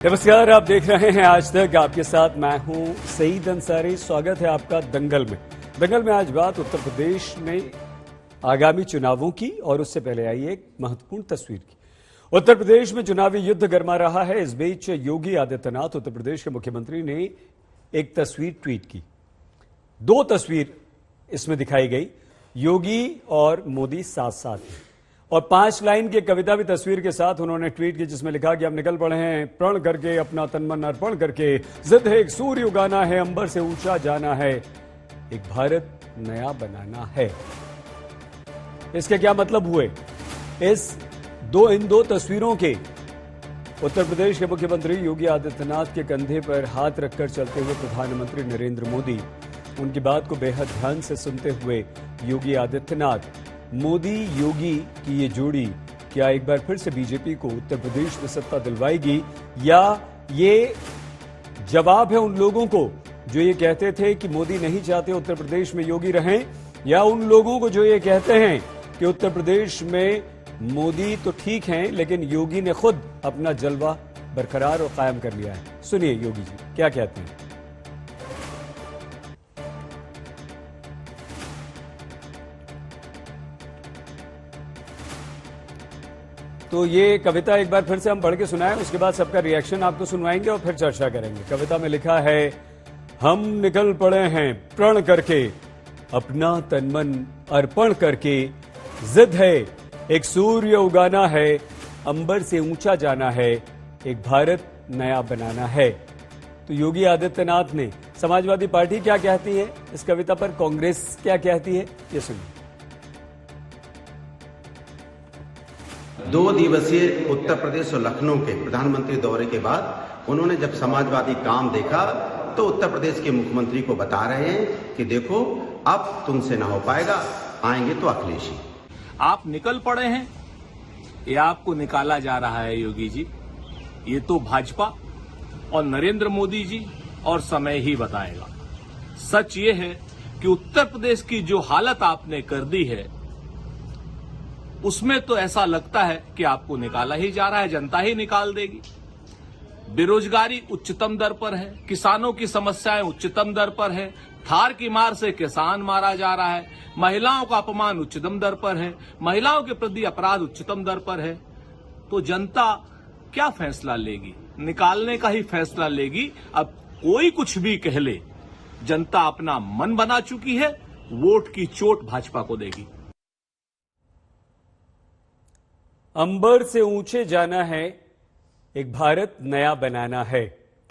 नमस्कार, आप देख रहे हैं आज तक। आपके साथ मैं हूं सईद अंसारी। स्वागत है आपका दंगल में। दंगल में आज बात उत्तर प्रदेश में आगामी चुनावों की, और उससे पहले आई एक महत्वपूर्ण तस्वीर की। उत्तर प्रदेश में चुनावी युद्ध गरमा रहा है। इस बीच योगी आदित्यनाथ, उत्तर प्रदेश के मुख्यमंत्री, ने एक तस्वीर ट्वीट की। दो तस्वीर इसमें दिखाई गई, योगी और मोदी साथ साथ हैं, और 5 लाइन की कविता भी तस्वीर के साथ उन्होंने ट्वीट की, जिसमें लिखा कि हम निकल पड़े हैं प्रण करके, अपना तन मन अर्पण करके। जिद है एक सूर्य उगाना है, अंबर से ऊंचा जाना है, एक भारत नया बनाना है। इसके क्या मतलब हुए? इन दो तस्वीरों के उत्तर प्रदेश के मुख्यमंत्री योगी आदित्यनाथ के कंधे पर हाथ रखकर चलते हुए प्रधानमंत्री नरेंद्र मोदी, उनकी बात को बेहद ध्यान से सुनते हुए योगी आदित्यनाथ, मोदी योगी की ये जोड़ी क्या एक बार फिर से बीजेपी को उत्तर प्रदेश में सत्ता दिलवाएगी, या ये जवाब है उन लोगों को जो ये कहते थे कि मोदी नहीं चाहते उत्तर प्रदेश में योगी रहें, या उन लोगों को जो ये कहते हैं कि उत्तर प्रदेश में मोदी तो ठीक हैं लेकिन योगी ने खुद अपना जलवा बरकरार और कायम कर लिया है। सुनिए योगी जी क्या कहते हैं। तो ये कविता एक बार फिर से हम पढ़ के सुनाएं, उसके बाद सबका रिएक्शन आपको सुनवाएंगे और फिर चर्चा करेंगे। कविता में लिखा है, हम निकल पड़े हैं प्रण करके, अपना तन मन अर्पण करके। जिद है एक सूर्य उगाना है, अंबर से ऊंचा जाना है, एक भारत नया बनाना है। तो योगी आदित्यनाथ ने, समाजवादी पार्टी क्या कहती है इस कविता पर, कांग्रेस क्या कहती है, ये सुनिए। 2 दिवसीय उत्तर प्रदेश और लखनऊ के प्रधानमंत्री दौरे के बाद उन्होंने जब समाजवादी काम देखा तो उत्तर प्रदेश के मुख्यमंत्री को बता रहे हैं कि देखो अब तुमसे ना हो पाएगा, आएंगे तो अखिलेश ही। आप निकल पड़े हैं, ये आपको निकाला जा रहा है योगी जी। ये तो भाजपा और नरेंद्र मोदी जी और समय ही बताएगा। सच ये है कि उत्तर प्रदेश की जो हालत आपने कर दी है, उसमें तो ऐसा लगता है कि आपको निकाला ही जा रहा है, जनता ही निकाल देगी। बेरोजगारी उच्चतम दर पर है, किसानों की समस्याएं उच्चतम दर पर है, थार की मार से किसान मारा जा रहा है, महिलाओं का अपमान उच्चतम दर पर है, महिलाओं के प्रति अपराध उच्चतम दर पर है। तो जनता क्या फैसला लेगी? निकालने का ही फैसला लेगी। अब कोई कुछ भी कह ले, जनता अपना मन बना चुकी है, वोट की चोट भाजपा को देगी। अंबर से ऊंचे जाना है, एक भारत नया बनाना है।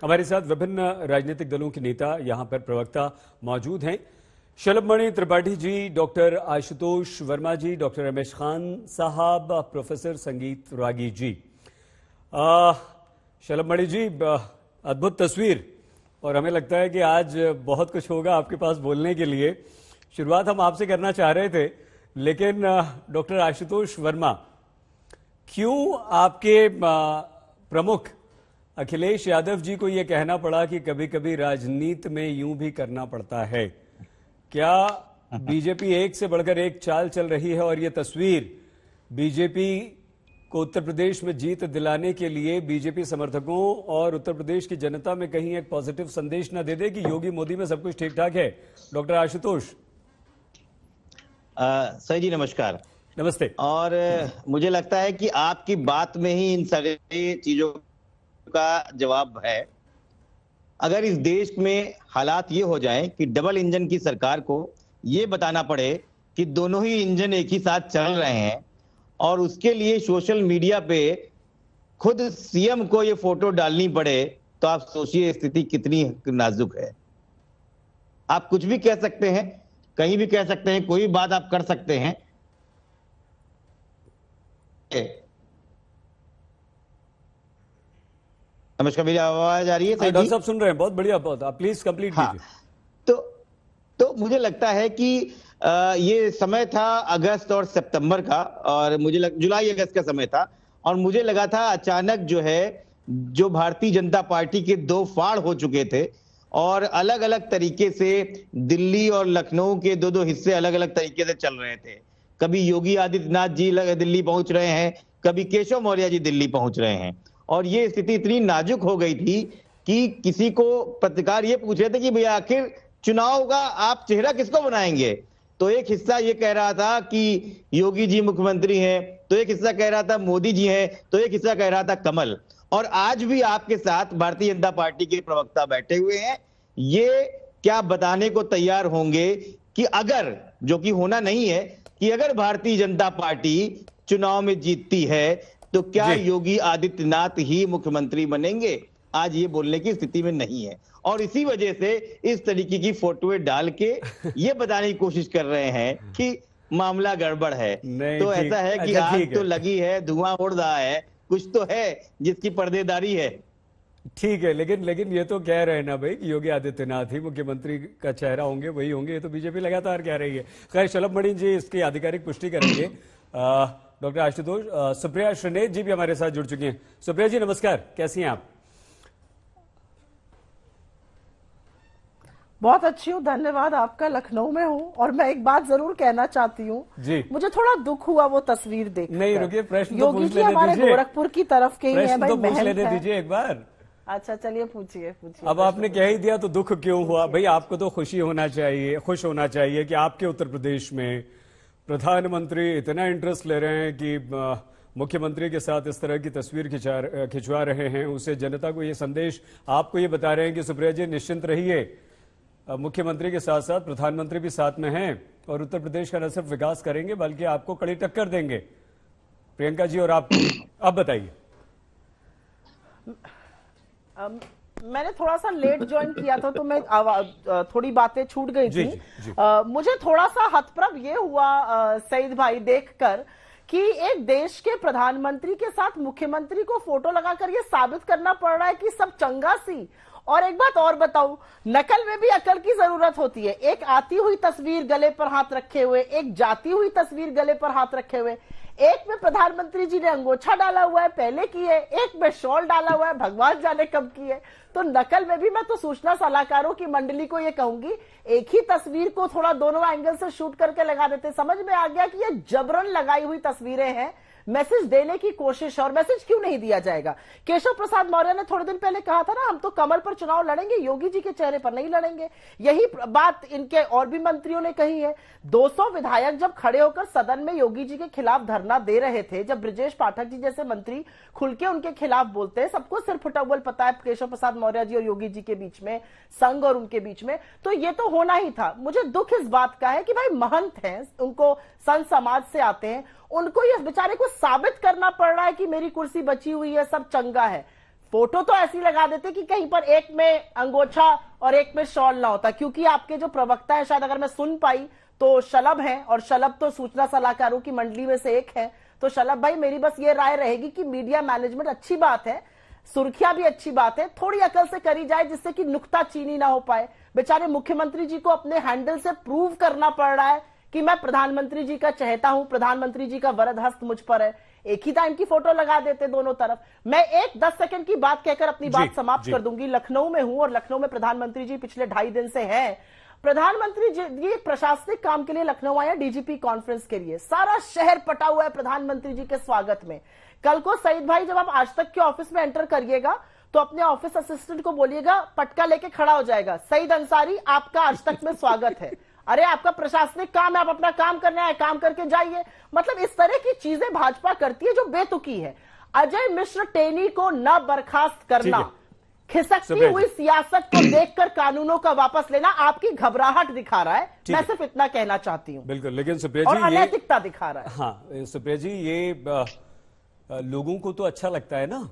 हमारे साथ विभिन्न राजनीतिक दलों के नेता, यहां पर प्रवक्ता मौजूद हैं। शलभमणि त्रिपाठी जी, डॉक्टर आशुतोष वर्मा जी, डॉक्टर रमेश खान साहब, प्रोफेसर संगीत रागी जी। शलभमणि जी, अद्भुत तस्वीर, और हमें लगता है कि आज बहुत कुछ होगा आपके पास बोलने के लिए। शुरुआत हम आपसे करना चाह रहे थे, लेकिन डॉक्टर आशुतोष वर्मा, क्यों आपके प्रमुख अखिलेश यादव जी को यह कहना पड़ा कि कभी कभी राजनीति में यूं भी करना पड़ता है? क्या बीजेपी एक से बढ़कर एक चाल चल रही है, और यह तस्वीर बीजेपी को उत्तर प्रदेश में जीत दिलाने के लिए बीजेपी समर्थकों और उत्तर प्रदेश की जनता में कहीं एक पॉजिटिव संदेश न दे दे कि योगी मोदी में सब कुछ ठीक ठाक है? डॉक्टर आशुतोष। सर जी नमस्कार। नमस्ते। और मुझे लगता है कि आपकी बात में ही इन सारी चीजों का जवाब है। अगर इस देश में हालात ये हो जाएं कि डबल इंजन की सरकार को ये बताना पड़े कि दोनों ही इंजन एक ही साथ चल रहे हैं, और उसके लिए सोशल मीडिया पे खुद सीएम को ये फोटो डालनी पड़े, तो आप सोचिए स्थिति कितनी नाजुक है। आप कुछ भी कह सकते हैं, कहीं भी कह सकते हैं, कोई भी बात आप कर सकते हैं। नमस्कार, मेरी आवाज आ रही है? डॉक्टर साहब सुन रहे हैं, बहुत बढ़िया, बहुत। आप प्लीज कंप्लीट कीजिए। तो मुझे लगता है कि ये समय था अगस्त और सितंबर का, और मुझे जुलाई अगस्त का समय था, और मुझे लगा था अचानक जो है, जो भारतीय जनता पार्टी के 2 फाड़ हो चुके थे, और अलग अलग तरीके से दिल्ली और लखनऊ के 2 हिस्से अलग अलग तरीके से चल रहे थे। कभी योगी आदित्यनाथ जी दिल्ली पहुंच रहे हैं, कभी केशव मौर्य जी दिल्ली पहुंच रहे हैं, और ये स्थिति इतनी नाजुक हो गई थी कि किसी को पत्रकार ये पूछ रहे थे कि भैया आखिर चुनाव का आप चेहरा किसको बनाएंगे। तो एक हिस्सा ये कह रहा था कि योगी जी मुख्यमंत्री हैं, तो एक हिस्सा कह रहा था मोदी जी हैं, तो एक हिस्सा कह रहा था कमल। और आज भी आपके साथ भारतीय जनता पार्टी के प्रवक्ता बैठे हुए हैं, ये क्या बताने को तैयार होंगे कि अगर, जो कि होना नहीं है, कि अगर भारतीय जनता पार्टी चुनाव में जीतती है तो क्या योगी आदित्यनाथ ही मुख्यमंत्री बनेंगे। आज ये बोलने की स्थिति में नहीं है और इसी वजह से इस तरीके की फोटोएं डाल के ये बताने की कोशिश कर रहे हैं कि मामला गड़बड़ है। तो ऐसा है कि आग तो लगी है, धुआं उड़ रहा है, कुछ तो है जिसकी पर्देदारी है। ठीक है, लेकिन ये तो कह रहे हैं ना भाई कि योगी आदित्यनाथ ही मुख्यमंत्री का चेहरा होंगे, वही होंगे। ये तो बीजेपी लगातार कह रही है। खैर, शलभ मणि जी इसकी आधिकारिक पुष्टि करेंगे। डॉक्टर आशुतोष, सुप्रिया श्रीनेत जी भी हमारे साथ जुड़ चुकी हैं। सुप्रिया जी नमस्कार, कैसी हैं आप? बहुत अच्छी हूँ, धन्यवाद आपका। लखनऊ में हूँ और मैं एक बात जरूर कहना चाहती हूँ, मुझे थोड़ा दुख हुआ वो तस्वीर देख। नहीं रुकिए, प्रश्न तो योगी जी हमारे गोरखपुर की तरफ के ही हैं भाई, पूछ लेने दीजिए एक बार। अच्छा चलिए पूछिए। अब आपने कह ही दिया तो दुख क्यों हुआ भाई? आपको तो खुशी होना चाहिए, खुश होना चाहिए कि आपके उत्तर प्रदेश में प्रधानमंत्री इतना इंटरेस्ट ले रहे हैं कि मुख्यमंत्री के साथ इस तरह की तस्वीर खिंचवा रहे हैं। उसे जनता को ये संदेश आपको ये बता रहे हैं कि सुप्रिया जी निश्चिंत रहिए, मुख्यमंत्री के साथ साथ प्रधानमंत्री भी साथ में हैं और उत्तर प्रदेश का न सिर्फ विकास करेंगे बल्कि आपको कड़ी टक्कर देंगे। प्रियंका जी और आप, अब बताइए। मैंने थोड़ा सा लेट ज्वाइन किया था तो मैं थोड़ी बातें छूट गई थी। मुझे थोड़ा सा हतप्रभ ये हुआ सईद भाई देखकर कि एक देश के प्रधानमंत्री के साथ मुख्यमंत्री को फोटो लगाकर ये साबित करना पड़ रहा है कि सब चंगा सी। और एक बात और बताऊं, नकल में भी अकल की जरूरत होती है। एक आती हुई तस्वीर गले पर हाथ रखे हुए, एक जाती हुई तस्वीर गले पर हाथ रखे हुए, एक में प्रधानमंत्री जी ने अंगोछा डाला हुआ है पहले की है, एक में शॉल डाला हुआ है भगवान जाने कब की है। तो नकल में भी मैं तो सूचना सलाहकारों की मंडली को ये कहूंगी, एक ही तस्वीर को थोड़ा दोनों एंगल से शूट करके लगा देते। समझ में आ गया कि ये जबरन लगाई हुई तस्वीरें हैं, मैसेज देने की कोशिश। और मैसेज क्यों नहीं दिया जाएगा? केशव प्रसाद मौर्य ने थोड़े दिन पहले कहा था ना, हम तो कमल पर चुनाव लड़ेंगे, योगी जी के चेहरे पर नहीं लड़ेंगे। यही बात इनके और भी मंत्रियों ने कही है। 200 विधायक जब खड़े होकर सदन में योगी जी के खिलाफ धरना दे रहे थे, जब ब्रजेश पाठक जी जैसे मंत्री खुल के उनके खिलाफ बोलते हैं, सबको सिर फुटअव्वल पता है केशव प्रसाद मौर्य जी और योगी जी के बीच में, संघ और उनके बीच में, तो ये तो होना ही था। मुझे दुख इस बात का है कि भाई महंत हैं, उनको संत समाज से आते हैं, उनको ये बेचारे को साबित करना पड़ रहा है कि मेरी कुर्सी बची हुई है, सब चंगा है। फोटो तो ऐसी लगा देते कि कहीं पर एक में अंगोछा और एक में शॉल ना होता। क्योंकि आपके जो प्रवक्ता है, शायद अगर मैं सुन पाई तो शलभ है, और शलभ तो सूचना सलाहकारों की मंडली में से एक है। तो शलभ भाई, मेरी बस ये राय रहेगी कि मीडिया मैनेजमेंट अच्छी बात है, सुर्खियां भी अच्छी बात है, थोड़ी अकल से करी जाए जिससे कि नुक्ताचीनी ना हो पाए। बेचारे मुख्यमंत्री जी को अपने हैंडल से प्रूव करना पड़ रहा है कि मैं प्रधानमंत्री जी का चहेता हूं, प्रधानमंत्री जी का वरद हस्त मुझ पर है। एक ही टाइम की फोटो लगा देते दोनों तरफ। मैं एक 10 सेकंड की बात कहकर अपनी बात समाप्त कर दूंगी। लखनऊ में हूं और लखनऊ में प्रधानमंत्री जी पिछले 2.5 दिन से हैं। प्रधानमंत्री जी ये प्रशासनिक काम के लिए लखनऊ आए, डीजीपी कॉन्फ्रेंस के लिए। सारा शहर पटा हुआ है प्रधानमंत्री जी के स्वागत में। कल को सईद भाई जब आप आज तक के ऑफिस में एंटर करिएगा तो अपने ऑफिस असिस्टेंट को बोलिएगा, पटका लेके खड़ा हो जाएगा, सईद अंसारी आपका आज तक में स्वागत है। अरे आपका प्रशासनिक काम है, आप अपना काम करना है, काम करके जाइए। मतलब इस तरह की चीजें भाजपा करती है जो बेतुकी है। अजय मिश्र टेनी को न बर्खास्त करना, खिसकती हुई सियासत को देखकर कानूनों का वापस लेना आपकी घबराहट दिखा रहा है। मैं सिर्फ इतना कहना चाहती हूँ। बिल्कुल, लेकिन सुप्रिया जी, और अनैतिकता दिखा रहा है। हाँ सुप्रिया जी, ये लोगों को तो अच्छा लगता है ना।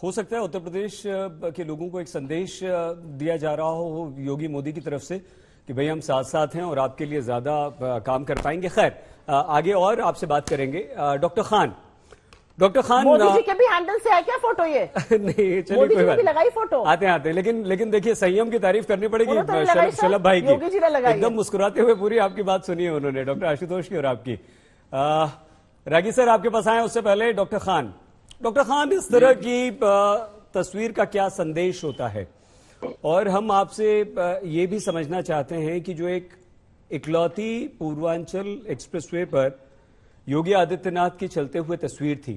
हो सकता है उत्तर प्रदेश के लोगों को एक संदेश दिया जा रहा हो योगी मोदी की तरफ से कि भाई हम साथ साथ हैं और आपके लिए ज्यादा काम कर पाएंगे। खैर, आगे और आपसे बात करेंगे। डॉक्टर खान, मोदी जी के भी हैंडल से है क्या फोटो ये? नहीं, चलिए कोई बात, लगाई फोटो आते हैं। लेकिन देखिए, संयम की तारीफ करनी पड़ेगी शलभ भाई की। एकदम मुस्कुराते हुए पूरी आपकी बात सुनी है उन्होंने, डॉक्टर आशुतोष की और आपकी। रागी सर आपके पास आए, उससे पहले डॉक्टर खान, इस तरह की तस्वीर का क्या संदेश होता है? और हम आपसे ये भी समझना चाहते हैं कि जो एक इकलौती पूर्वांचल एक्सप्रेसवे पर योगी आदित्यनाथ की चलते हुए तस्वीर थी,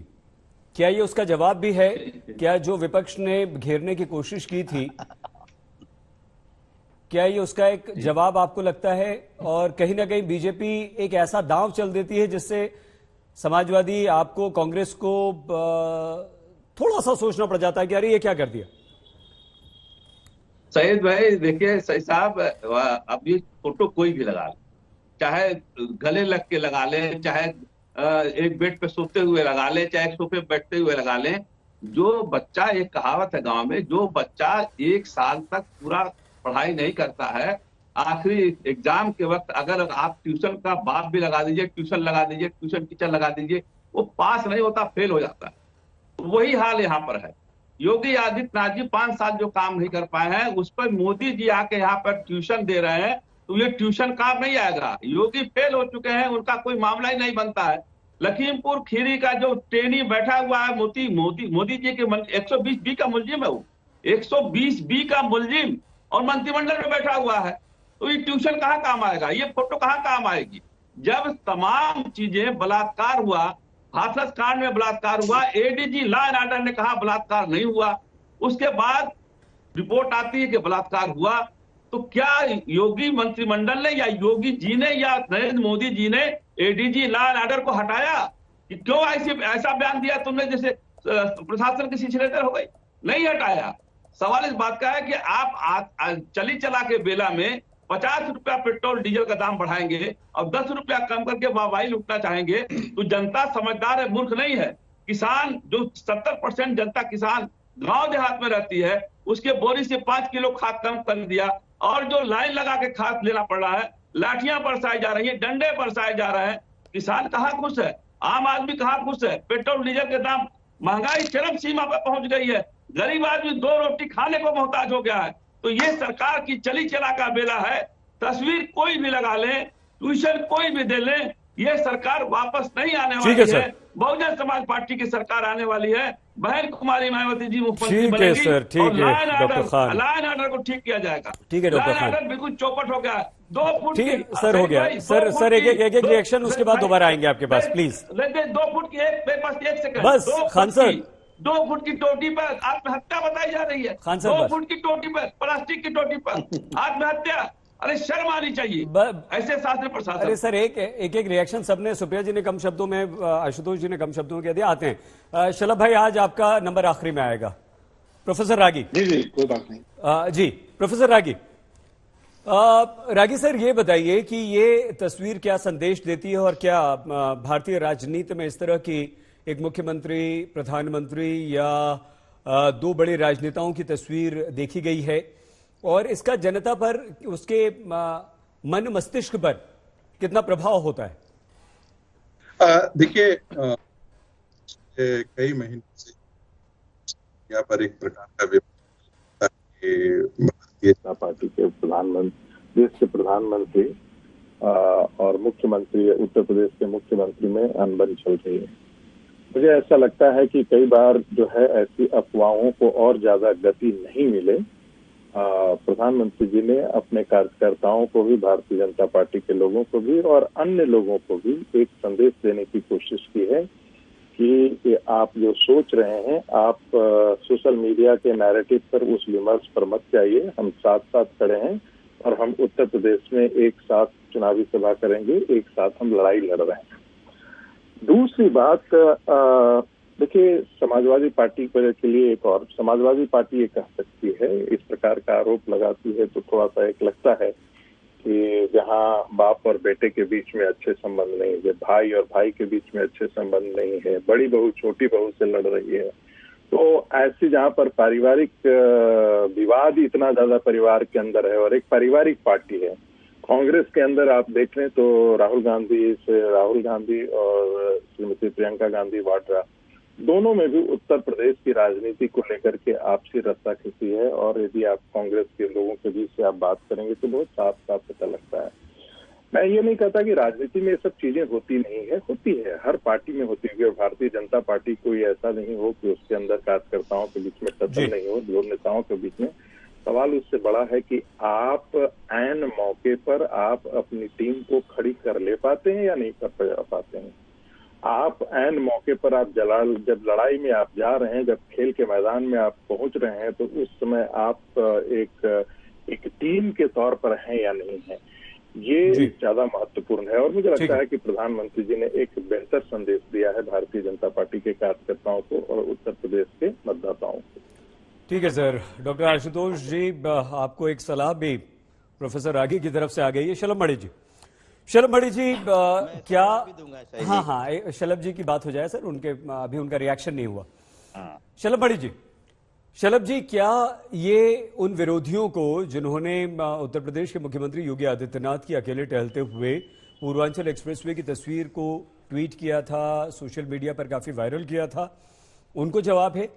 क्या ये उसका जवाब भी है? क्या जो विपक्ष ने घेरने की कोशिश की थी, क्या ये उसका एक जवाब आपको लगता है? और कहीं ना कहीं बीजेपी एक ऐसा दांव चल देती है जिससे समाजवादी आपको, कांग्रेस को थोड़ा सा सोचना पड़ जाता है कि अरे ये क्या कर दिया। सैयद भाई देखिए, सही साहब, अब ये फोटो कोई भी लगा ले, चाहे गले लग के लगा ले, चाहे एक बेड पे सोते हुए लगा ले, चाहे एक सोफे पे बैठते हुए लगा ले। जो बच्चा, एक कहावत है गांव में, जो बच्चा 1 साल तक पूरा पढ़ाई नहीं करता है, आखिरी एग्जाम के वक्त अगर आप ट्यूशन का बाप भी लगा दीजिए, ट्यूशन लगा दीजिए, ट्यूशन टीचर लगा दीजिए, वो पास नहीं होता, फेल हो जाता है। वही हाल यहाँ पर है। योगी आदित्यनाथ जी 5 साल जो काम नहीं कर पाए हैं, उस पर मोदी जी आके यहाँ पर ट्यूशन दे रहे हैं, तो ये ट्यूशन काम नहीं आएगा। योगी फेल हो चुके हैं, उनका कोई मामला ही नहीं बनता है। लखीमपुर खीरी का जो ट्रेनी बैठा हुआ है, मोदी जी के 120B का मुलजिम है वो, 120B का मुलजिम, और मंत्रिमंडल में बैठा हुआ है। तो ये ट्यूशन कहाँ काम आएगा, ये फोटो कहाँ काम आएगी? जब तमाम चीजें, बलात्कार हुआ, हाथरस कांड में बलात्कार हुआ, एडीजी लॉ एंड ऑर्डर ने कहा बलात्कार नहीं हुआ, उसके बाद रिपोर्ट आती है कि बलात्कार हुआ, तो क्या योगी मंत्रिमंडल ने या योगी जी ने या नरेंद्र मोदी जी ने एडीजी लॉ एंड ऑर्डर को हटाया? कि क्यों ऐसा बयान दिया तुमने जैसे प्रशासन की सिचरेतर हो गई? नहीं हटाया। सवाल इस बात का है कि आप चली चला के बेला में 50 रुपया पेट्रोल डीजल का दाम बढ़ाएंगे और 10 रुपया कम करके वाहवाही लूटना चाहेंगे, तो जनता समझदार है, मूर्ख नहीं है। किसान, जो 70% जनता किसान गांव देहात में रहती है, उसके बोरी से 5 किलो खाद कम कर दिया, और जो लाइन लगा के खाद लेना पड़ रहा है, लाठियां बरसाई जा रही है, डंडे बरसाए जा रहे हैं, किसान कहाँ खुश है? आम आदमी कहाँ खुश है? पेट्रोल डीजल के दाम, महंगाई चरम सीमा पर पहुंच गई है, गरीब आदमी 2 रोटी खाने को मोहताज हो गया है। तो ये सरकार की चली चला का बेला है। तस्वीर कोई भी लगा ले, ट्यूशन कोई भी दे ले, ये सरकार वापस नहीं आने वाली है। बहुजन समाज पार्टी की सरकार आने वाली है। बहन कुमारी मायावती जी मुख्यमंत्री बनेगी, और लॉ एंड ऑर्डर को ठीक किया जाएगा। ठीक है डॉक्टर खान, बिल्कुल चौपट हो गया है। 2 फुट ठीक है सर, हो गया सर एक रिएक्शन, उसके बाद दोबारा आएंगे आपके पास, प्लीज। 2 फुट की एक सेकंड बस खान सर, 2 फुट की टोटी पर आत्महत्या बताई जा रही है। 2 फुट की टोटी पर, प्लास्टिक की टोटी पर आत्महत्या। अरे शर्म आनी चाहिए ऐसे शासन प्रशासन। अरे सर, एक रिएक्शन सबने, सुप्रिया जी ने कम शब्दों में, आशुतोष जी ने कम शब्दों में कह दिया। आते हैं शलभ भाई, आज आपका नंबर आखिरी में आएगा। प्रोफेसर रागी। जी कोई बात नहीं। जी प्रोफेसर रागी, रागी सर ये बताइए कि ये तस्वीर क्या संदेश देती है, और क्या भारतीय राजनीति में इस तरह की एक मुख्यमंत्री, प्रधानमंत्री या 2 बड़े राजनेताओं की तस्वीर देखी गई है, और इसका जनता पर, उसके मन मस्तिष्क पर कितना प्रभाव होता है? देखिए, कई महीनों से यहाँ पर एक प्रकार का भारतीय जनता पार्टी के प्रधानमंत्री, देश के प्रधानमंत्री और मुख्यमंत्री, उत्तर प्रदेश के मुख्यमंत्री में अनबन चल रही है। मुझे ऐसा लगता है कि कई बार जो है ऐसी अफवाहों को और ज्यादा गति नहीं मिले, प्रधानमंत्री जी ने अपने कार्यकर्ताओं को भी, भारतीय जनता पार्टी के लोगों को भी और अन्य लोगों को भी एक संदेश देने की कोशिश की है कि आप जो सोच रहे हैं, आप सोशल मीडिया के नैरेटिव पर, उस विमर्श पर मत जाइए। हम साथ साथ खड़े हैं और हम उत्तर प्रदेश में एक साथ चुनावी सभा करेंगे, एक साथ हम लड़ाई लड़ रहे हैं। दूसरी बात, देखिए, समाजवादी पार्टी के लिए एक और, समाजवादी पार्टी ये कह सकती है, इस प्रकार का आरोप लगाती है तो थोड़ा सा एक लगता है कि जहां बाप और बेटे के बीच में अच्छे संबंध नहीं है, भाई और भाई के बीच में अच्छे संबंध नहीं है, बड़ी बहू छोटी बहू से लड़ रही है, तो ऐसी जहां पर पारिवारिक विवाद इतना ज्यादा परिवार के अंदर है, और एक पारिवारिक पार्टी है। कांग्रेस के अंदर आप देख लें तो राहुल गांधी और श्रीमती प्रियंका गांधी वाड्रा, दोनों में भी उत्तर प्रदेश की राजनीति को लेकर के आपसी रस्साकसी है, और यदि आप कांग्रेस के लोगों के बीच से आप बात करेंगे तो बहुत साफ साफ पता लगता है। मैं ये नहीं कहता कि राजनीति में ये सब चीजें होती नहीं है, होती है, हर पार्टी में होती है। भारतीय जनता पार्टी कोई ऐसा नहीं हो कि उसके अंदर कार्यकर्ताओं के बीच में टक्कर नहीं हो, दो नेताओं के बीच में। सवाल उससे बड़ा है कि आप ऐन मौके पर आप अपनी टीम को खड़ी कर ले पाते हैं या नहीं कर पाते हैं। आप ऐन मौके पर आप जब लड़ाई में आप जा रहे हैं, जब खेल के मैदान में आप पहुंच रहे हैं, तो उस समय आप एक टीम के तौर पर हैं या नहीं है, ये ज्यादा महत्वपूर्ण है। और मुझे लगता है कि प्रधानमंत्री जी ने एक बेहतर संदेश दिया है भारतीय जनता पार्टी के कार्यकर्ताओं को और उत्तर प्रदेश के मतदाताओं को। ठीक है सर। डॉक्टर आशुतोष जी, आपको एक सलाह भी प्रोफेसर रागी की तरफ से आ गई है। शलभ मणि जी, क्या हाँ शलभ जी की बात हो जाए सर, उनके अभी उनका रिएक्शन नहीं हुआ। शलभ मणि जी, क्या ये उन विरोधियों को जिन्होंने उत्तर प्रदेश के मुख्यमंत्री योगी आदित्यनाथ की अकेले टहलते हुए पूर्वांचल एक्सप्रेसवे की तस्वीर को ट्वीट किया था, सोशल मीडिया पर काफी वायरल किया था, उनको जवाब है,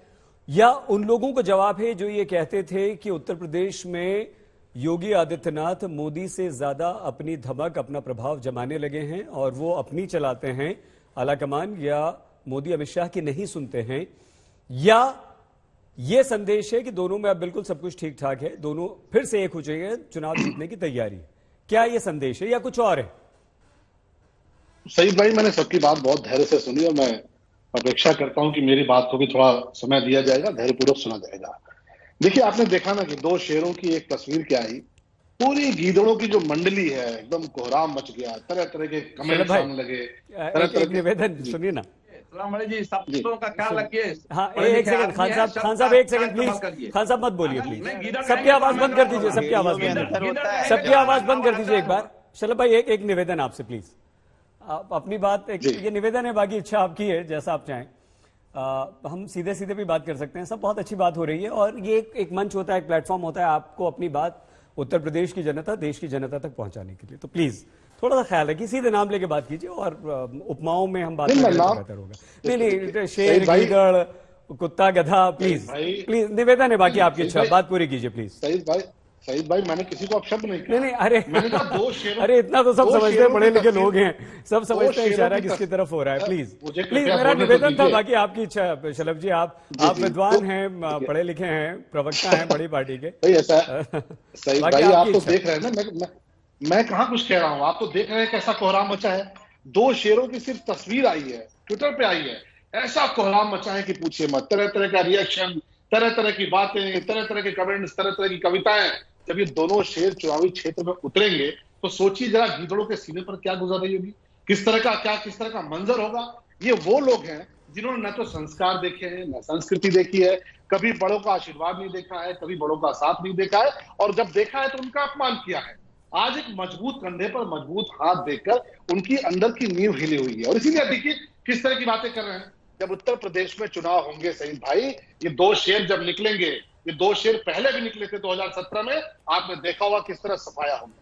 या उन लोगों को जवाब है जो ये कहते थे कि उत्तर प्रदेश में योगी आदित्यनाथ मोदी से ज्यादा अपनी धमक, अपना प्रभाव जमाने लगे हैं और वो अपनी चलाते हैं आलाकमान, या मोदी अमित शाह की नहीं सुनते हैं, या ये संदेश है कि दोनों में अब बिल्कुल सब कुछ ठीक ठाक है, दोनों फिर से एक हो जाएंगे, चुनाव जीतने की तैयारी है? क्या ये संदेश है या कुछ और है? सईद भाई, मैंने सबकी बात बहुत धैर्य से सुनी और मैं अपेक्षा करता हूं कि मेरी बात को भी थोड़ा समय दिया जाएगा, धैर्यपूर्वक सुना जाएगा। देखिए, आपने देखा ना कि दो शेरों की एक तस्वीर क्या आई, पूरी गीदड़ों की जो मंडली है एकदम कोहराम मच गया, तरह तरह के कमेंट आने लगे। एक निवेदन सुनिए ना जी, शब्दों का क्या लगे। हाँ, एक सेकंड खान साहब एक सेकंड प्लीज, खान साहब मत बोलिए प्लीज, सबकी आवाज बंद कर दीजिए, सबकी आवाज बंद कर दीजिए एक बार। शलभ भाई, एक निवेदन आपसे प्लीज, आप अपनी बात, ये निवेदन है, बाकी इच्छा आपकी है, जैसा आप चाहें। हम सीधे सीधे भी बात कर सकते हैं, सब बहुत अच्छी बात हो रही है और ये एक मंच होता है, एक प्लेटफॉर्म होता है आपको अपनी बात उत्तर प्रदेश की जनता, देश की जनता तक पहुंचाने के लिए। तो प्लीज थोड़ा सा ख्याल रखिए, सीधे नाम लेके बात कीजिए और उपमाओं में हम बात करें तो बेहतर होगा। नहीं, शेर, गीदड़, कुत्ता, गधा, प्लीज निवेदन है, बाकी आपकी इच्छा, बात पूरी कीजिए प्लीज। सईद भाई, मैंने किसी को अपशब्द नहीं किया। नहीं, अरे इतना तो सब समझते हैं, बड़े लिखे लोग हैं, सब समझते हैं इशारा किसकी तरफ हो रहा है। प्लीज मेरा निवेदन था, बाकी आपकी इच्छा है। शलभ जी, आप विद्वान हैं, पढ़े लिखे हैं, प्रवक्ता हैं बड़ी पार्टी के। सईद भाई, आप तो देख रहे हैं ना, मैं कहाँ कुछ कह रहा हूँ, आप तो देख रहे हैं कैसा कोहराम मचा है। दो शेरों की सिर्फ तस्वीर आई है, ट्विटर पे आई है, ऐसा कोहराम मचा है कि पूछिए मत। तरह तरह का रिएक्शन, तरह तरह की बातें, तरह तरह के कमेंट्स, तरह तरह की कविताएं। जब ये दोनों शेर चुनावी क्षेत्र में उतरेंगे तो सोचिए जरा गीदड़ों के सीने पर क्या गुजर रही होगी, किस तरह का मंजर होगा। ये वो लोग हैं जिन्होंने न तो संस्कार देखे हैं, न संस्कृति देखी है, कभी बड़ों का आशीर्वाद नहीं देखा है, कभी बड़ों का साथ नहीं देखा है, और जब देखा है तो उनका अपमान किया है। आज एक मजबूत कंधे पर मजबूत हाथ देकर उनकी अंदर की नींव हिली हुई है। और इसीलिए देखिए किस तरह की बातें कर रहे हैं। जब उत्तर प्रदेश में चुनाव होंगे सईद भाई, ये दो शेर जब निकलेंगे, ये दो शेर पहले भी निकले थे 2017 में, आपने देखा होगा किस तरह सफाया होगा।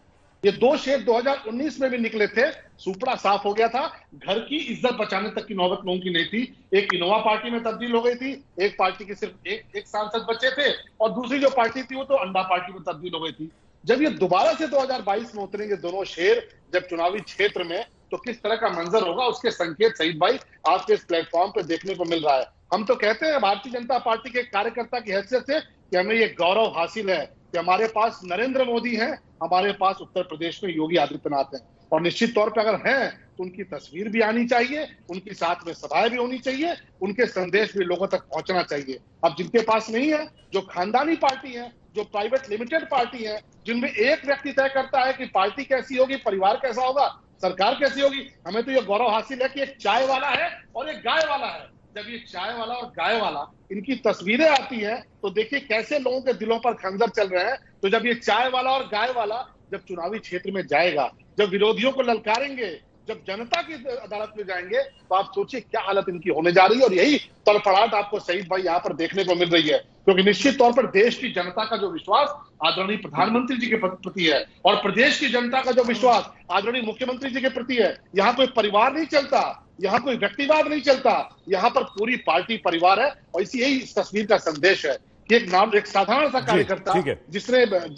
ये दो शेर 2019 में भी निकले थे, सुपड़ा साफ हो गया था, घर की इज्जत बचाने तक की नौबत लोगों की नहीं थी। एक इनोवा पार्टी में तब्दील हो गई थी, एक पार्टी के सिर्फ एक सांसद बचे थे, और दूसरी जो पार्टी थी वो तो अंडा पार्टी में तब्दील हो गई थी। जब ये दोबारा से 2022 में उतरेंगे दोनों शेर जब चुनावी क्षेत्र में, तो किस तरह का मंजर होगा, उसके संकेत सईद भाई आपके इस प्लेटफॉर्म पे देखने को मिल रहा है। हम तो कहते हैं भारतीय जनता पार्टी के कार्यकर्ता की हैसियत से कि हमें ये गौरव हासिल है कि हमारे पास नरेंद्र मोदी हैं, हमारे पास उत्तर प्रदेश में योगी आदित्यनाथ हैं, और निश्चित तौर पर अगर हैं तो उनकी तस्वीर भी आनी चाहिए, उनकी साथ में सभाएं भी होनी चाहिए, उनके संदेश भी लोगों तक पहुंचना चाहिए। अब जिनके पास नहीं है, जो खानदानी पार्टी है, जो प्राइवेट लिमिटेड पार्टी है, जिनमें एक व्यक्ति तय करता है कि पार्टी कैसी होगी, परिवार कैसा होगा, सरकार कैसी होगी, हमें तो ये गौरव हासिल है कि एक चाय वाला है और एक गाय वाला है। जब ये चाय वाला और गाय वाला इनकी तस्वीरें आती हैं तो देखिए कैसे लोगों के दिलों पर खंजर चल रहे हैं। तो जब ये चाय वाला और गाय वाला जब चुनावी क्षेत्र में जाएगा, जब विरोधियों को ललकारेंगे, जब जनता की अदालत में जाएंगे, तो आप सोचिए क्या हालत इनकी होने जा रही है। और यही तड़फड़ाहट आपको सईद भाई यहाँ पर देखने को मिल रही है, क्योंकि निश्चित तौर पर देश की जनता का जो विश्वास आदरणीय प्रधानमंत्री जी के प्रति है, और प्रदेश की जनता का जो विश्वास आदरणीय मुख्यमंत्री जी के प्रति है, यहाँ कोई परिवार नहीं चलता, यहाँ कोई व्यक्तिवाद नहीं चलता, यहाँ पर पूरी पार्टी परिवार है। और यही इस तस्वीर का संदेश है कि एक साधारण सा कार्यकर्ता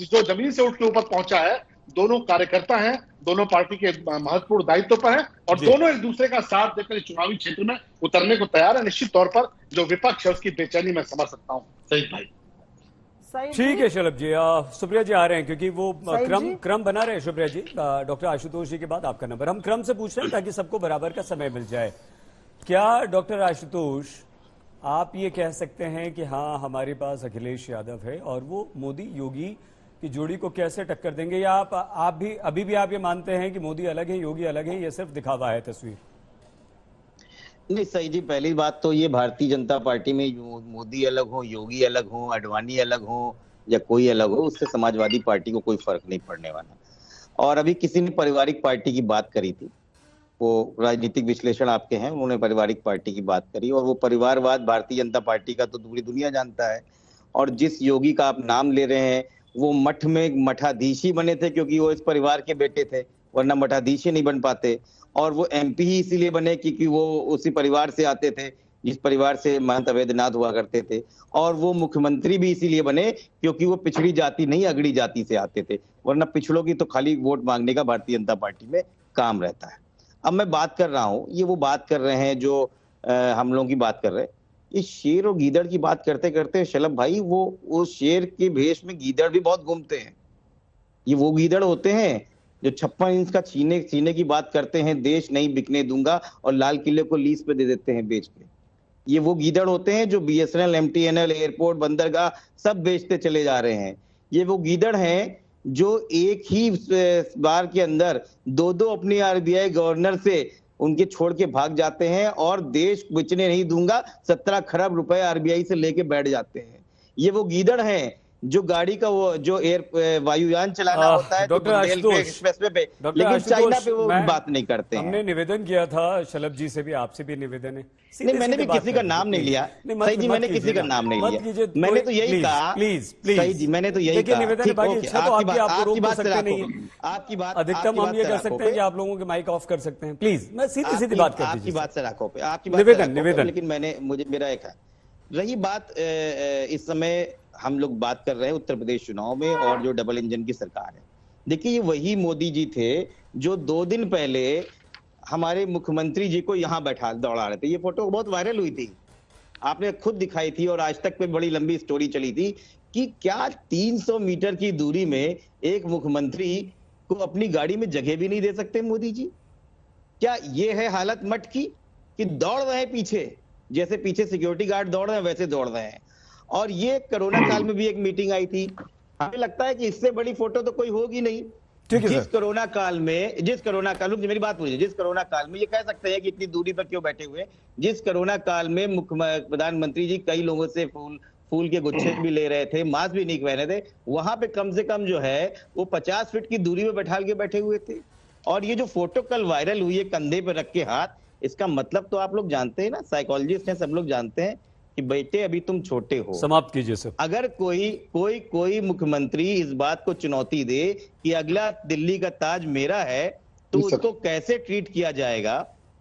जो जमीन से उठ के ऊपर पहुंचा है, दोनों कार्यकर्ता हैं, दोनों पार्टी के महत्वपूर्ण दायित्व पर हैं, और दोनों एक दूसरे का साथ देकर चुनावी क्षेत्र में उतरने को तैयार है। निश्चित तौर पर जो विपक्ष है उसकी बेचैनी मैं समझ सकता हूँ सईद भाई। ठीक है शलभ जी, सुप्रिया जी आ रहे हैं क्योंकि वो क्रम बना रहे हैं। सुप्रिया जी, डॉक्टर आशुतोष जी के बाद आपका नंबर, हम क्रम से पूछ रहे हैं ताकि सबको बराबर का समय मिल जाए। क्या डॉक्टर आशुतोष आप ये कह सकते हैं कि हाँ हमारे पास अखिलेश यादव है और वो मोदी योगी की जोड़ी को कैसे टक्कर देंगे, या आप भी अभी भी आप ये मानते हैं कि मोदी अलग है योगी अलग है, ये सिर्फ दिखावा है तस्वीर? नहीं सही जी, पहली बात तो ये भारतीय जनता पार्टी में मोदी अलग हो, योगी अलग हो, आडवाणी अलग हो या कोई अलग हो, उससे समाजवादी पार्टी को कोई फर्क नहीं पड़ने वाला। और अभी किसी ने पारिवारिक पार्टी की बात करी थी, वो राजनीतिक विश्लेषण आपके हैं, उन्होंने पारिवारिक पार्टी की बात करी, और वो परिवारवाद भारतीय जनता पार्टी का तो पूरी दुनिया जानता है। और जिस योगी का आप नाम ले रहे हैं वो मठ में मठाधीश ही बने थे क्योंकि वो इस परिवार के बेटे थे, वरना मठाधीश ही नहीं बन पाते। और वो एमपी ही इसीलिए बने क्योंकि वो उसी परिवार से आते थे जिस परिवार से महंत अवैधनाथ हुआ करते थे। और वो मुख्यमंत्री भी इसीलिए बने क्योंकि वो पिछड़ी जाति नहीं अगड़ी जाति से आते थे, वरना पिछड़ों की तो खाली वोट मांगने का भारतीय जनता पार्टी में काम रहता है। अब मैं बात कर रहा हूं, ये वो बात कर रहे हैं जो हम लोगों की बात कर रहे हैं, ये शेर और गीदड़ की बात करते करते शलभ भाई, वो शेर के भेष में गीदड़ भी बहुत घूमते हैं। ये वो गीदड़ होते हैं जो 56 इंच का सीने की बात करते हैं, देश नहीं बिकने दूंगा, और लाल किले को लीज पे दे देते हैं बेच के। ये वो गीदड़ होते हैं जो बीएसएनएल, एमटीएनएल, एयरपोर्ट, बंदरगाह सब बेचते चले जा रहे हैं। ये वो गीदड़ हैं जो एक ही बार के अंदर दो अपनी आरबीआई गवर्नर से उनके छोड़ के भाग जाते हैं और देश बेचने नहीं दूंगा 17 खरब रुपए आरबीआई से लेके बैठ जाते हैं। ये वो गीदड़ हैं जो गाड़ी का वो जो वायुयान चलाना होता है डॉक्टर आशुतोष, एक्सप्रेसवे पे, लेकिन चाइना पे वो बात नहीं करते हैं। हमने निवेदन किया था शलभ जी से भी, आपसे भी निवेदन है। नहीं, मैंने भी किसी का नाम नहीं लिया। सही जी, मैंने किसी का नाम नहीं लिया। मैंने तो यही कहा, प्लीज सही जी, मैंने तो यही कहा। निवेदन आपकी बात सकते नहीं है, आपकी बात अधिकतम हम ये कर सकते हैं कि आप लोगों के माइक ऑफ कर सकते हैं। प्लीज मैं सीधी सीधी बात कर, आपकी बात से रखो पे, आपकी निवेदन। लेकिन मेरा एक है, रही बात इस समय हम लोग बात कर रहे हैं उत्तर प्रदेश चुनाव में और जो डबल इंजन की सरकार है। देखिए ये वही मोदी जी थे जो 2 दिन पहले हमारे मुख्यमंत्री जी को यहाँ बैठा दौड़ा रहे थे। ये फोटो बहुत वायरल हुई थी, आपने खुद दिखाई थी और आज तक पे बड़ी लंबी स्टोरी चली थी कि क्या 300 मीटर की दूरी में एक मुख्यमंत्री को अपनी गाड़ी में जगह भी नहीं दे सकते मोदी जी? क्या ये है हालत मठ की कि दौड़ रहे हैं पीछे, जैसे पीछे सिक्योरिटी गार्ड दौड़ रहे हैं वैसे दौड़ रहे हैं। और ये कोरोना काल में भी एक मीटिंग आई थी, हमें लगता है कि इससे बड़ी फोटो तो कोई होगी नहीं। जिस कोरोना काल में मेरी बात पूछिए, जिस कोरोना काल में ये कह सकते हैं कि इतनी दूरी पर क्यों बैठे हुए, जिस कोरोना काल में प्रधानमंत्री जी कई लोगों से फूल के गुच्छे भी ले रहे थे, मास्क भी नहीं पहने थे, वहां पे कम से कम जो है वो 50 फीट की दूरी में बैठा के बैठे हुए थे। और ये जो फोटो कल वायरल हुई है कंधे पे रख के हाथ, इसका मतलब तो आप लोग जानते हैं ना, साइकोलॉजिस्ट हैं, सब लोग जानते हैं कि बेटे अभी तुम छोटे हो। समाप्त कीजिए सर। अगर कोई मुख्यमंत्री इस बात को चुनौती दे कि अगला दिल्ली का ताज मेरा है, तो उसको कैसे ट्रीट किया जाएगा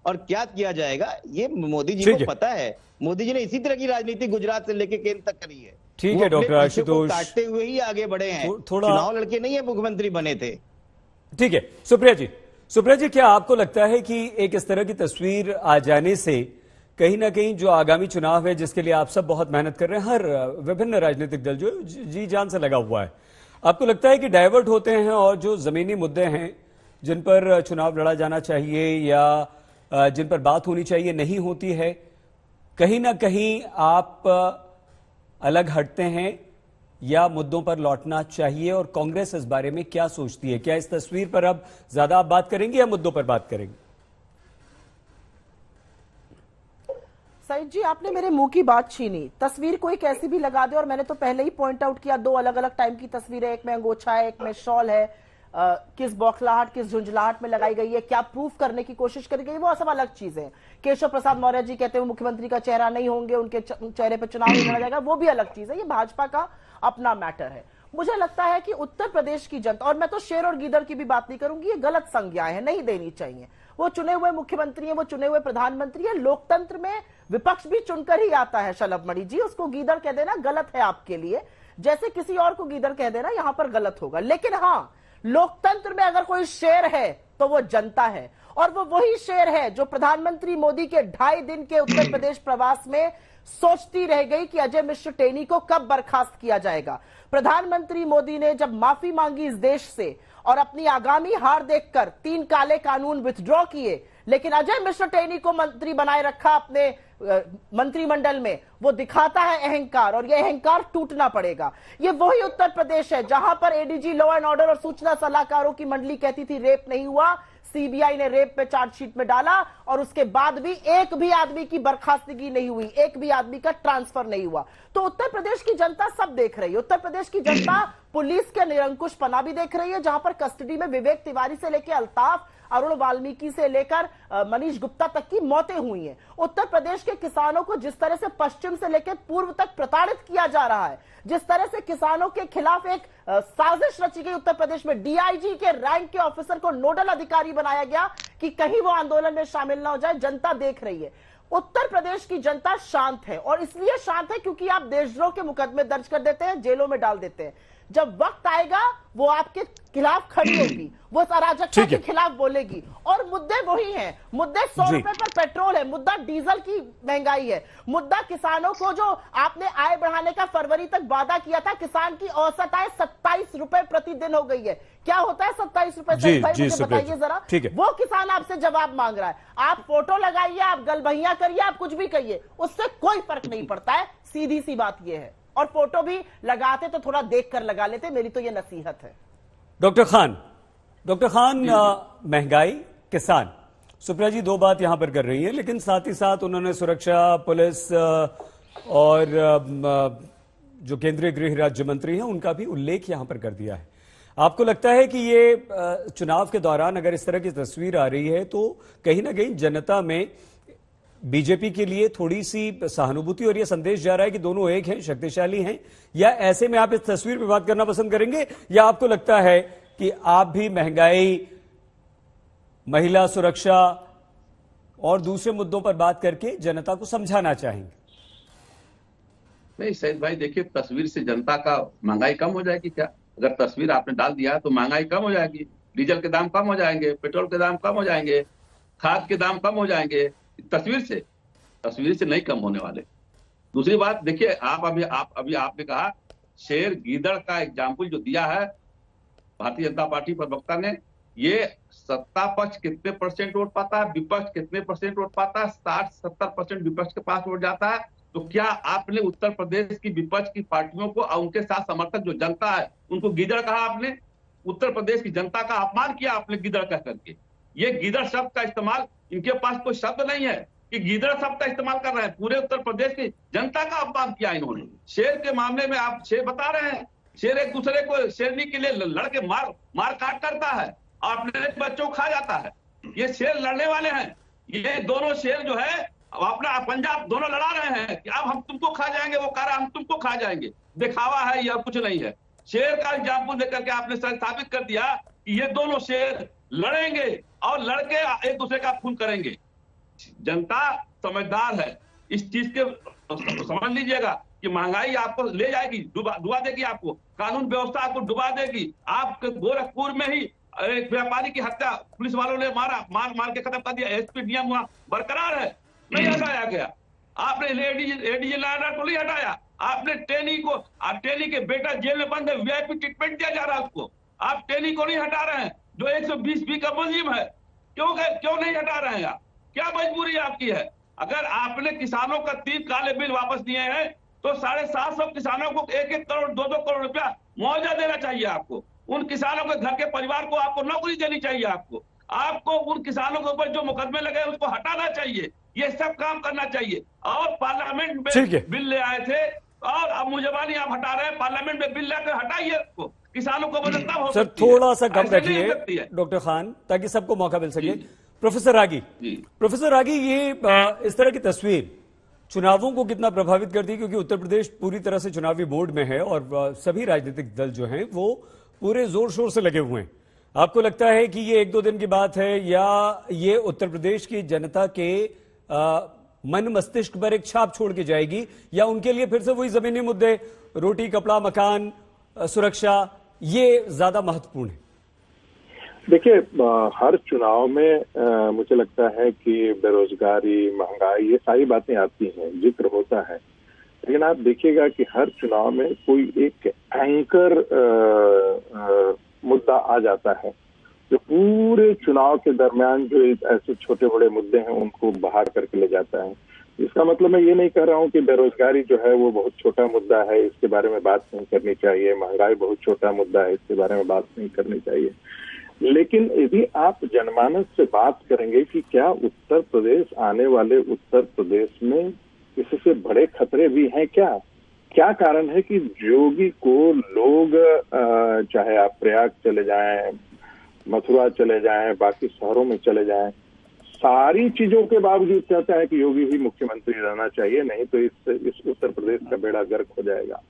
और क्या किया जाएगा, ये मोदी जी को पता है। मोदी जी ने इसी तरह की राजनीति गुजरात से लेकर केंद्र तक करी है। ठीक है डॉक्टर आशुतोष, काटते हुए ही आगे बढ़े हैं, थोड़ा चुनाव लड़के नहीं है, मुख्यमंत्री बने थे। ठीक है सुप्रिया जी, क्या आपको लगता है कि एक इस तरह की तस्वीर आ जाने से कहीं ना कहीं जो आगामी चुनाव है जिसके लिए आप सब बहुत मेहनत कर रहे हैं, हर विभिन्न राजनीतिक दल जो जी जान से लगा हुआ है, आपको लगता है कि डाइवर्ट होते हैं और जो जमीनी मुद्दे हैं जिन पर चुनाव लड़ा जाना चाहिए या जिन पर बात होनी चाहिए नहीं होती है, कहीं ना कहीं आप अलग हटते हैं या मुद्दों पर लौटना चाहिए? और कांग्रेस इस बारे में क्या सोचती है? क्या इस तस्वीर पर अब ज्यादा आप बात करेंगे या मुद्दों पर बात करेंगे? सईद जी, आपने मेरे मुंह की बात छीनी। तस्वीर कोई कैसी भी लगा दे, और मैंने तो पहले ही पॉइंट आउट किया, 2 अलग अलग टाइम की तस्वीर है, एक में अंगोछा है, एक में शॉल है, किस बौखलाहट किस झुंझलाहट में लगाई गई है, क्या प्रूफ करने की कोशिश करी गई, वो सब अलग चीज है। केशव प्रसाद मौर्य जी कहते हैं मुख्यमंत्री का चेहरा नहीं होंगे, उनके चेहरे पर चुनाव नहीं लड़ा जाएगा, वो भी अलग चीज है। ये भाजपा का अपना मैटर है। मुझे लगता है कि उत्तर प्रदेश की जनता, और मैं तो शेर और गीदड़ की भी बात नहीं करूंगी, ये गलत संज्ञाएं हैं, नहीं देनी चाहिए। वो चुने हुए मुख्यमंत्री है, वो चुने हुए प्रधानमंत्री है। लोकतंत्र में विपक्ष भी चुनकर ही आता है शलभ मणि जी, उसको गीदड़ कह देना गलत है आपके लिए, जैसे किसी और को गीदड़ कह देना यहां पर गलत होगा। लेकिन हाँ, लोकतंत्र में अगर कोई शेर है तो वो जनता है, और वो वही शेर है जो प्रधानमंत्री मोदी के 2.5 दिन के उत्तर प्रदेश प्रवास में सोचती रह गई कि अजय मिश्र टेनी को कब बर्खास्त किया जाएगा। प्रधानमंत्री मोदी ने जब माफी मांगी इस देश से और अपनी आगामी हार देखकर 3 काले कानून विथड्रॉ किए, लेकिन अजय मिश्र टेनी को मंत्री बनाए रखा अपने मंत्रिमंडल में। वो दिखाता है अहंकार, और ये अहंकार टूटना पड़ेगा। ये वही उत्तर प्रदेश है जहां पर एडीजी लॉ एंड ऑर्डर और सूचना सलाहकारों की मंडली कहती थी रेप नहीं हुआ, सीबीआई ने रेप पे चार्जशीट में डाला, और उसके बाद भी एक भी आदमी की बर्खास्तगी नहीं हुई, एक भी आदमी का ट्रांसफर नहीं हुआ। तो उत्तर प्रदेश की जनता सब देख रही है। उत्तर प्रदेश की जनता पुलिस के निरंकुश पना भी देख रही है, जहां पर कस्टडी में विवेक तिवारी से लेकर अल्ताफ, अरुण वाल्मीकि से लेकर मनीष गुप्ता तक की मौतें हुई हैं। उत्तर प्रदेश के किसानों को जिस तरह से पश्चिम से लेकर पूर्व तक प्रताड़ित किया जा रहा है, जिस तरह से किसानों के खिलाफ एक साजिश रची गई उत्तर प्रदेश में, डीआईजी के रैंक के ऑफिसर को नोडल अधिकारी बनाया गया कि कहीं वो आंदोलन में शामिल ना हो जाए, जनता देख रही है। उत्तर प्रदेश की जनता शांत है, और इसलिए शांत है क्योंकि आप देशद्रोह के मुकदमे दर्ज कर देते हैं, जेलों में डाल देते हैं। जब वक्त आएगा वो आपके खिलाफ खड़ी होगी, वो इस अराजकता के खिलाफ बोलेगी, और मुद्दे वही हैं। मुद्दे 100 रुपए पर पेट्रोल है, मुद्दा डीजल की महंगाई है, मुद्दा किसानों को जो आपने आय बढ़ाने का फरवरी तक वादा किया था, किसान की औसत आय 27 रुपए प्रतिदिन हो गई है। क्या होता है 27 रुपए? मुझे बताइए जरा। वो किसान आपसे जवाब मांग रहा है। आप फोटो लगाइए, आप गलबहियां करिए, आप कुछ भी कहिए, उससे कोई फर्क नहीं पड़ता है। सीधी सी बात यह है। और फोटो भी लगाते तो थोड़ा देख कर लगा लेते, मेरी तो ये नसीहत है। डॉक्टर खान, महंगाई, किसान, सुप्रिया जी दो बात यहां पर कर रही है, लेकिन साथ ही साथ उन्होंने सुरक्षा, पुलिस और जो केंद्रीय गृह राज्य मंत्री हैं उनका भी उल्लेख यहां पर कर दिया है। आपको लगता है कि ये चुनाव के दौरान अगर इस तरह की तस्वीर आ रही है तो कहीं ना कहीं जनता में बीजेपी के लिए थोड़ी सी सहानुभूति और यह संदेश जा रहा है कि दोनों एक हैं, शक्तिशाली हैं, या ऐसे में आप इस तस्वीर पर बात करना पसंद करेंगे, या आपको लगता है कि आप भी महंगाई, महिला सुरक्षा और दूसरे मुद्दों पर बात करके जनता को समझाना चाहेंगे? नहीं सैयद भाई, देखिए तस्वीर से जनता का महंगाई कम हो जाएगी क्या? अगर तस्वीर आपने डाल दिया तो महंगाई कम हो जाएगी, डीजल के दाम कम हो जाएंगे, पेट्रोल के दाम कम हो जाएंगे, खाद के दाम कम हो जाएंगे। तस्वीर से नहीं कम होने वाले। दूसरी बात देखिए, अभी आपने कहा शेर गीदड़ का एग्जाम्पल जो दिया है भारतीय जनता पार्टी प्रवक्ता ने, ये सत्ता पक्ष कितने परसेंट वोट पाता है, विपक्ष कितने परसेंट वोट पाता है, 60-70% विपक्ष के पास वोट जाता है। तो क्या आपने उत्तर प्रदेश की विपक्ष की पार्टियों को और उनके साथ समर्थक जो जनता है उनको गीदड़ कहा? आपने उत्तर प्रदेश की जनता का अपमान किया आपने गीदड़ कह करके। ये गीदड़ शब्द का इस्तेमाल, इनके पास कोई शब्द नहीं है कि गीदड़ शब्द का इस्तेमाल कर रहे हैं। पूरे उत्तर प्रदेश की जनता का अपमान किया इन्होंने। शेर के मामले में आप शेर बता रहे हैं, शेर एक दूसरे को शेरनी के लिए लड़के मार काट करता है और अपने बच्चों को खा जाता है। ये शेर लड़ने वाले हैं। ये दोनों शेर जो है अपना पंजाब दोनों लड़ा रहे हैं कि अब हम तुमको खा जाएंगे, वो कह रहा हम तुमको खा जाएंगे। दिखावा है, यह कुछ नहीं है। शेर का एग्जाम्पल देकर के आपने साबित कर दिया कि ये दोनों शेर लड़ेंगे और लड़के एक दूसरे का खून करेंगे। जनता समझदार है, इस चीज के समझ लीजिएगा कि महंगाई आपको ले जाएगी, डुबा देगी, आपको कानून व्यवस्था आपको डुबा देगी। आपके गोरखपुर में ही एक व्यापारी की हत्या पुलिस वालों ने मार के खत्म कर दिया। एसपी नियम वहां बरकरार है, नहीं हटाया गया। आपने एडीजी लाइनर को नहीं हटाया। आपने टेनी के बेटा जेल में बंद है, वीआईपी ट्रीटमेंट दिया जा रहा है उसको। आप टेनी को नहीं हटा रहे हैं जो 120B का मुलजिम है। क्यों नहीं हटा रहे हैं आप? क्या मजबूरी आपकी है? अगर आपने किसानों का 3 काले बिल वापस दिए हैं तो 750 किसानों को 1-1 करोड़ 2-2 करोड़ रुपया मुआवजा देना चाहिए। आपको उन किसानों के घर के परिवार को आपको नौकरी देनी चाहिए। आपको उन किसानों के ऊपर जो मुकदमे लगे उसको हटाना चाहिए। ये सब काम करना चाहिए। और पार्लियामेंट में बिल ले आए थे और अब मुजबानी आप हटा रहे हैं। पार्लियामेंट में बिल लाकर हटाइए उसको, किसानों को मदद हो सर सकती है। थोड़ा सा कम रखिए डॉक्टर खान, ताकि सबको मौका मिल सके। प्रोफेसर रागी, ये इस तरह की तस्वीर चुनावों को कितना प्रभावित करती है? क्योंकि उत्तर प्रदेश पूरी तरह से चुनावी मोड में है और सभी राजनीतिक दल जो हैं वो पूरे जोर शोर से लगे हुए हैं। आपको लगता है कि ये 1-2 दिन की बात है, या ये उत्तर प्रदेश की जनता के मन मस्तिष्क पर एक छाप छोड़ के जाएगी, या उनके लिए फिर से वही जमीनी मुद्दे, रोटी, कपड़ा, मकान, सुरक्षा, ये ज्यादा महत्वपूर्ण है? देखिए, हर चुनाव में मुझे लगता है कि बेरोजगारी, महंगाई, ये सारी बातें आती हैं, जिक्र होता है। लेकिन आप देखिएगा कि हर चुनाव में कोई एक एंकर मुद्दा आ जाता है जो पूरे चुनाव के दरमियान जो ऐसे छोटे बड़े मुद्दे हैं उनको बाहर करके ले जाता है। इसका मतलब मैं ये नहीं कह रहा हूँ कि बेरोजगारी जो है वो बहुत छोटा मुद्दा है, इसके बारे में बात नहीं करनी चाहिए, महंगाई बहुत छोटा मुद्दा है, इसके बारे में बात नहीं करनी चाहिए। लेकिन यदि आप जनमानस से बात करेंगे कि क्या उत्तर प्रदेश, आने वाले उत्तर प्रदेश में इससे बड़े खतरे भी हैं क्या कारण है कि योगी को लोग चाहे आप प्रयाग चले जाएं, मथुरा चले जाएं, बाकी शहरों में चले जाएं, सारी चीजों के बावजूद कहता है कि योगी ही मुख्यमंत्री रहना चाहिए, नहीं तो इस उत्तर प्रदेश का बेड़ा गर्क हो जाएगा।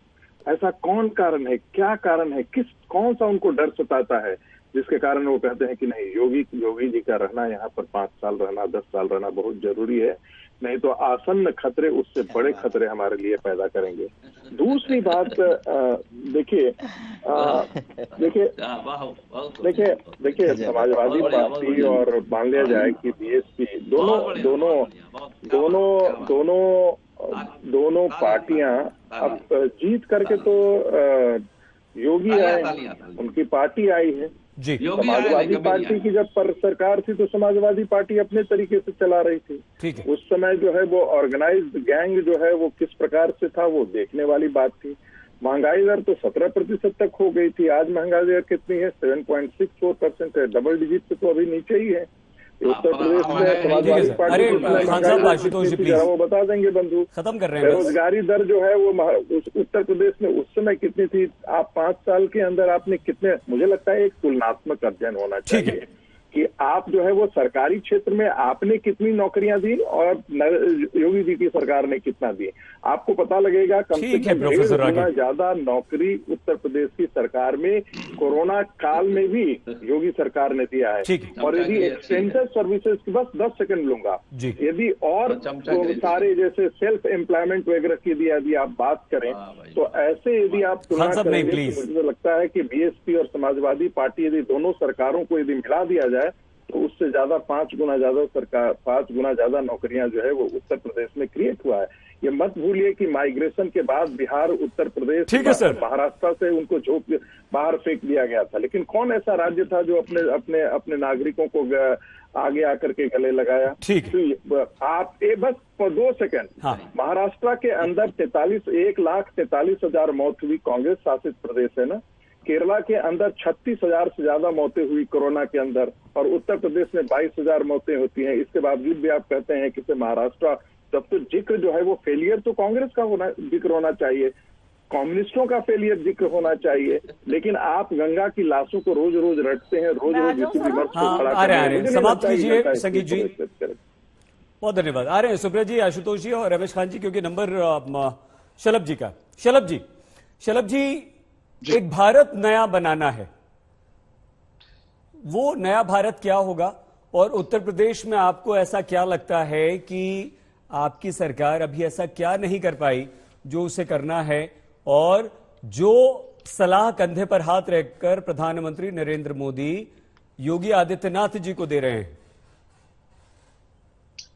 ऐसा कौन कारण है, क्या कारण है, कौन सा उनको डर सताता है जिसके कारण वो कहते हैं कि नहीं, योगी जी का रहना यहाँ पर 5 साल रहना, 10 साल रहना बहुत जरूरी है, नहीं तो आसन्न खतरे उससे बड़े खतरे हमारे लिए पैदा करेंगे। दूसरी बात देखिए समाजवादी पार्टी और मान लिया जाए कि बीएसपी दोनों पार्टियां अब जीत करके तो योगी आए, उनकी पार्टी आई है जी। समाजवादी पार्टी की जब पर सरकार थी तो समाजवादी पार्टी अपने तरीके से चला रही थी। ठीक है। उस समय जो है वो ऑर्गेनाइज्ड गैंग जो है वो किस प्रकार से था वो देखने वाली बात थी। महंगाई दर तो 17% तक हो गई थी, आज महंगाई दर कितनी है? 7.64% है, डबल डिजिट से तो अभी नीचे ही है। उत्तर प्रदेश में समाजवादी पार्टी वो बता देंगे बंधु। खत्म कर रहे हैं। बेरोजगारी दर जो है वो उत्तर प्रदेश में उस समय कितनी थी? आप 5 साल के अंदर आपने कितने, मुझे लगता है एक तुलनात्मक अध्ययन होना चाहिए कि आप जो है वो सरकारी क्षेत्र में आपने कितनी नौकरियां दी और योगी जी की सरकार ने कितना दी, आपको पता लगेगा। कम से कम 1.5 गुना ज्यादा नौकरी उत्तर प्रदेश की सरकार में कोरोना काल में भी योगी सरकार ने दिया है। और यदि एक्सटेंडेड सर्विसेज की, बस 10 सेकंड लूंगा, यदि और तो सारे जैसे सेल्फ एम्प्लॉयमेंट वगैरह की यदि आप बात करें तो ऐसे यदि आप तुलना करेंगे तो मुझे लगता है कि बीएसपी और समाजवादी पार्टी यदि दोनों सरकारों को यदि मिला दिया जाए तो उससे ज्यादा 5 गुना ज्यादा नौकरियां जो है वो उत्तर प्रदेश में क्रिएट हुआ है। ये मत भूलिए कि माइग्रेशन के बाद बिहार, उत्तर प्रदेश, महाराष्ट्र से उनको झोंक बाहर फेंक दिया गया था, लेकिन कौन ऐसा राज्य था जो अपने नागरिकों को आगे आकर के गले लगाया? तो आप बस 2 सेकंड, महाराष्ट्र के अंदर 1,43,000 मौत हुई, कांग्रेस शासित प्रदेश है ना। केरला के अंदर 36,000 से ज्यादा मौतें हुई कोरोना के अंदर, और उत्तर प्रदेश में 22,000 मौतें होती हैं। इसके बावजूद भी आप कहते हैं कि महाराष्ट्र, तब तो जिक्र जो है वो फेलियर तो कांग्रेस का जिक्र होना चाहिए, कम्युनिस्टों का फेलियर जिक्र होना चाहिए, लेकिन आप गंगा की लाशों को रोज रोज रटते हैं, रोज किसी भी मर्द को खड़ा करते हैं। समाप्त कीजिए संगीत जी, बहुत धन्यवाद। आ रहे हैं सुब्रत जी, आशुतोष जी और रमेश खान जी, क्योंकि नंबर शलभ जी का। शलभ जी, एक भारत नया बनाना है, वो नया भारत क्या होगा? और उत्तर प्रदेश में आपको ऐसा क्या लगता है कि आपकी सरकार अभी ऐसा क्या नहीं कर पाई जो उसे करना है, और जो सलाह कंधे पर हाथ रखकर प्रधानमंत्री नरेंद्र मोदी योगी आदित्यनाथ जी को दे रहे हैं?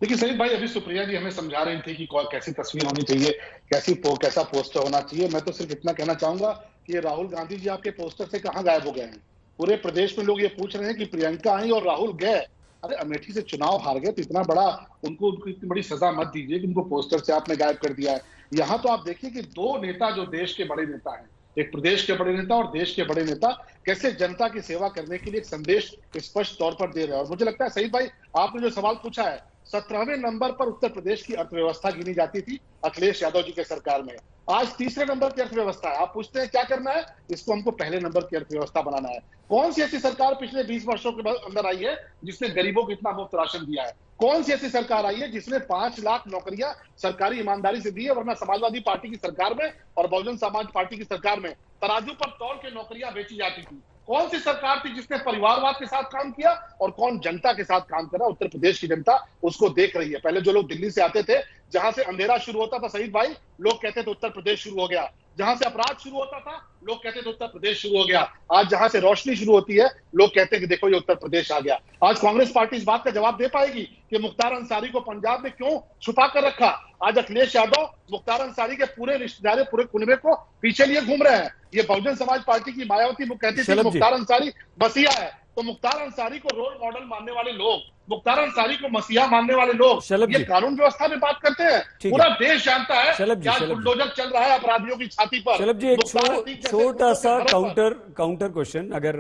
देखिए सईद भाई, अभी सुप्रिया जी हमें समझा रही थी कि कैसी तस्वीर होनी चाहिए, कैसा पोस्टर होना चाहिए। मैं तो सिर्फ इतना कहना चाहूंगा कि ये राहुल गांधी जी आपके पोस्टर से कहां गायब हो गए हैं? पूरे प्रदेश में लोग ये पूछ रहे हैं कि प्रियंका आई और राहुल गए। अरे अमेठी से चुनाव हार गए तो इतना बड़ा उनको इतनी बड़ी सजा मत दीजिए कि उनको पोस्टर से आपने गायब कर दिया है। यहाँ तो आप देखिए कि 2 नेता जो देश के बड़े नेता हैं, एक प्रदेश के बड़े नेता और देश के बड़े नेता, कैसे जनता की सेवा करने के लिए एक संदेश स्पष्ट तौर पर दे रहे हैं। और मुझे लगता है सईद भाई, आपने जो सवाल पूछा है, 17वें नंबर पर उत्तर प्रदेश की अर्थव्यवस्था गिनी जाती थी अखिलेश यादव जी के सरकार में, आज 3रे नंबर की अर्थव्यवस्था है। आप पूछते हैं क्या करना है? इसको हमको पहले नंबर की अर्थव्यवस्था बनाना है। कौन सी ऐसी सरकार पिछले 20 वर्षों के अंदर आई है जिसने गरीबों को इतना मुफ्त राशन दिया है? कौन सी ऐसी सरकार आई है जिसने 5 लाख नौकरियां सरकारी ईमानदारी से दी है? वरना समाजवादी पार्टी की सरकार में और बहुजन समाज पार्टी की सरकार में तराजू पर तौल के नौकरियां बेची जाती थी। कौन सी सरकार थी जिसने परिवारवाद के साथ काम किया और कौन जनता के साथ काम करा? उत्तर प्रदेश की जनता उसको देख रही है। पहले जो लोग दिल्ली से आते थे, जहां से अंधेरा शुरू होता था सईद भाई, लोग कहते थे उत्तर प्रदेश शुरू हो गया। जहां से अपराध शुरू होता था, लोग कहते थे उत्तर प्रदेश शुरू हो गया। आज जहां से रोशनी शुरू होती है, लोग कहते हैं कि देखो ये उत्तर प्रदेश आ गया। आज कांग्रेस पार्टी इस बात का जवाब दे पाएगी कि मुख्तार अंसारी को पंजाब में क्यों छुपा कर रखा? आज अखिलेश यादव मुख्तार अंसारी के पूरे रिश्तेदार, पूरे कुनबे को पीछे लिए घूम रहे हैं। ये बहुजन समाज पार्टी की मायावती वो कहती थी मुख्तार अंसारी बसिया है, तो मुख्तार अंसारी को रोल मॉडल मानने वाले लोग, मुख्तार अंसारी को मसीहा मानने वाले लोग ये कानून व्यवस्था में बात करते हैं। पूरा देश जानता है क्या बुलडोजर चल रहा है अपराधियों की छाती पर। शलभ जी, एक छोटा सा काउंटर क्वेश्चन, अगर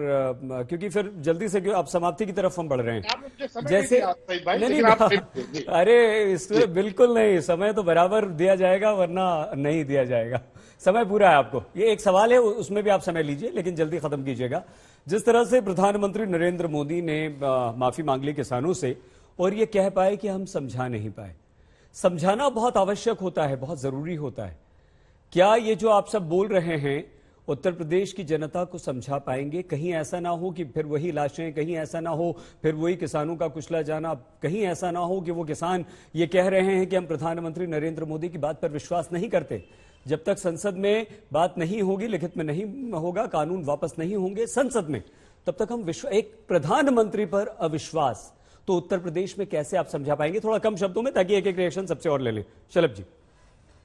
क्योंकि फिर जल्दी से अब समाप्ति की तरफ हम बढ़ रहे हैं। जैसे नहीं, अरे इसमें बिल्कुल नहीं, समय तो बराबर दिया जाएगा वरना नहीं दिया जाएगा। समय पूरा है आपको। ये एक सवाल है, उसमें भी आप समय लीजिए लेकिन जल्दी खत्म कीजिएगा। जिस तरह से प्रधानमंत्री नरेंद्र मोदी ने माफी मांग ली किसानों से और ये कह पाए कि हम समझा नहीं पाए, समझाना बहुत आवश्यक होता है, बहुत जरूरी होता है। क्या ये जो आप सब बोल रहे हैं उत्तर प्रदेश की जनता को समझा पाएंगे? कहीं ऐसा ना हो कि फिर वही लाशें, कहीं ऐसा ना हो फिर वही किसानों का कुचला जाना, कहीं ऐसा ना हो कि वो किसान ये कह रहे हैं कि हम प्रधानमंत्री नरेंद्र मोदी की बात पर विश्वास नहीं करते। जब तक संसद में बात नहीं होगी, लिखित में नहीं होगा, कानून वापस नहीं होंगे संसद में, तब तक हम एक प्रधानमंत्री पर अविश्वास तो उत्तर प्रदेश में कैसे आप समझा पाएंगे? थोड़ा कम शब्दों में, ताकि एक एक रिएक्शन सबसे और ले लें। शलभ जी।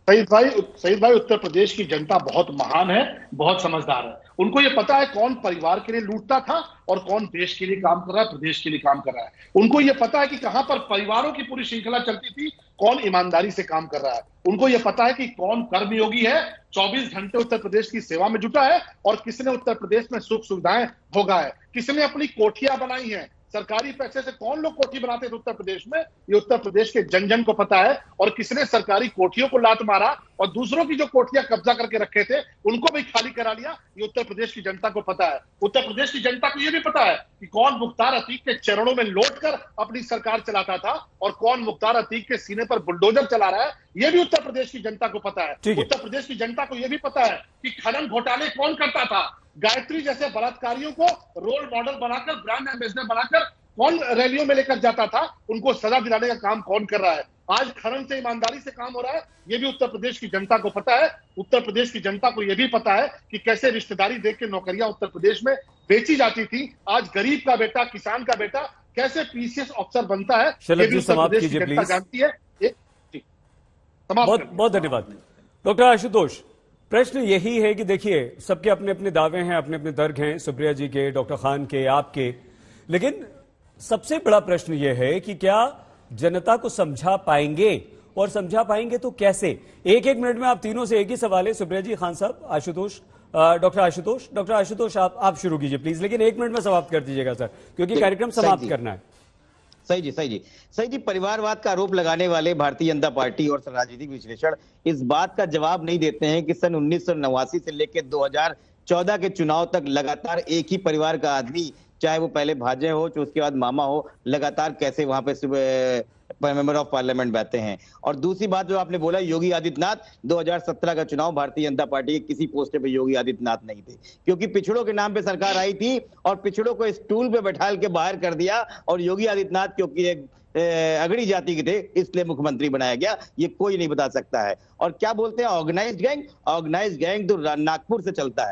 सईद भाई, उत्तर प्रदेश की जनता बहुत महान है, बहुत समझदार है। उनको ये पता है कौन परिवार के लिए लूटता था और कौन देश के लिए काम कर रहा है, प्रदेश के लिए काम कर रहा है। उनको ये पता है कि कहां पर परिवारों की पूरी श्रृंखला चलती थी, कौन ईमानदारी से काम कर रहा है। उनको ये पता है कि कौन कर्मयोगी है, 24 घंटे उत्तर प्रदेश की सेवा में जुटा है और किसने उत्तर प्रदेश में सुख सुविधाएं भोगा है, किसने अपनी कोठियां बनाई हैं। सरकारी पैसे से कौन लोग कोठी बनाते थे उत्तर प्रदेश में, ये उत्तर प्रदेश के जन जन को पता है। और किसने सरकारी कोठियों को लात मारा और दूसरों की जो कोठियां कब्जा करके रखे थे उनको भी खाली करा लिया, ये उत्तर प्रदेश की जनता को पता है। उत्तर प्रदेश की जनता को यह भी पता है कि कौन मुख्तार अतीक के चरणों में लौटकर अपनी सरकार चलाता था और कौन मुख्तार अतीक के सीने पर बुलडोजर चला रहा है, यह भी उत्तर प्रदेश की जनता को पता है। उत्तर प्रदेश की जनता को यह भी पता है कि खनन घोटाले कौन करता था, गायत्री जैसे बलात्कारियों को रोल मॉडल बनाकर, ब्रांड एम्बेसडर बनाकर कौन रैलियों में लेकर जाता था, उनको सजा दिलाने का काम कौन कर रहा है। आज खनन से ईमानदारी से काम हो रहा है, यह भी उत्तर प्रदेश की जनता को पता है। उत्तर प्रदेश की जनता को यह भी पता है कि कैसे रिश्तेदारी देख के नौकरियां उत्तर प्रदेश में बेची जाती थी। आज गरीब का बेटा, किसान का बेटा कैसे पीसीएस अफसर बनता है, ये भी उत्तर प्रदेश की जनता जानती है। बहुत धन्यवाद डॉक्टर आशुतोष। प्रश्न यही है कि देखिए, सबके अपने अपने दावे हैं, अपने अपने तर्क हैं, सुप्रिया जी के, डॉक्टर खान के, आपके, लेकिन सबसे बड़ा प्रश्न यह है कि क्या जनता को समझा पाएंगे और समझा पाएंगे तो कैसे? एक एक मिनट में आप तीनों से एक ही सवाल है, सुप्रिया जी, खान साहब, आशुतोष, डॉक्टर आशुतोष आप शुरू कीजिए प्लीज, लेकिन एक मिनट में समाप्त कर दीजिएगा सर, क्योंकि कार्यक्रम समाप्त करना है। सही जी। परिवारवाद का आरोप लगाने वाले भारतीय जनता पार्टी और राजनीतिक विश्लेषण इस बात का जवाब नहीं देते हैं कि सन 1989 से लेकर 2014 के चुनाव तक लगातार एक ही परिवार का आदमी, चाहे वो पहले भांजे हो, चाहे उसके बाद मामा हो, लगातार कैसे वहां पे मेंबर ऑफ पार्लियामेंट बैठते हैं। और दूसरी बात जो आपने बोला, योगी आदित्यनाथ, 2017 का चुनाव भारतीय जनता पार्टी के किसी पोस्ट पे योगी आदित्यनाथ नहीं थे, क्योंकि पिछड़ों के नाम पे सरकार आई थी और पिछड़ों को स्टूल पे बैठाल के बाहर कर दिया और योगी आदित्यनाथ क्योंकि एक अगड़ी जाति के थे इसलिए मुख्यमंत्री बनाया गया, ये कोई नहीं बता सकता है। और क्या बोलते हैं ऑर्गेनाइज्ड गैंग तो नागपुर से चलता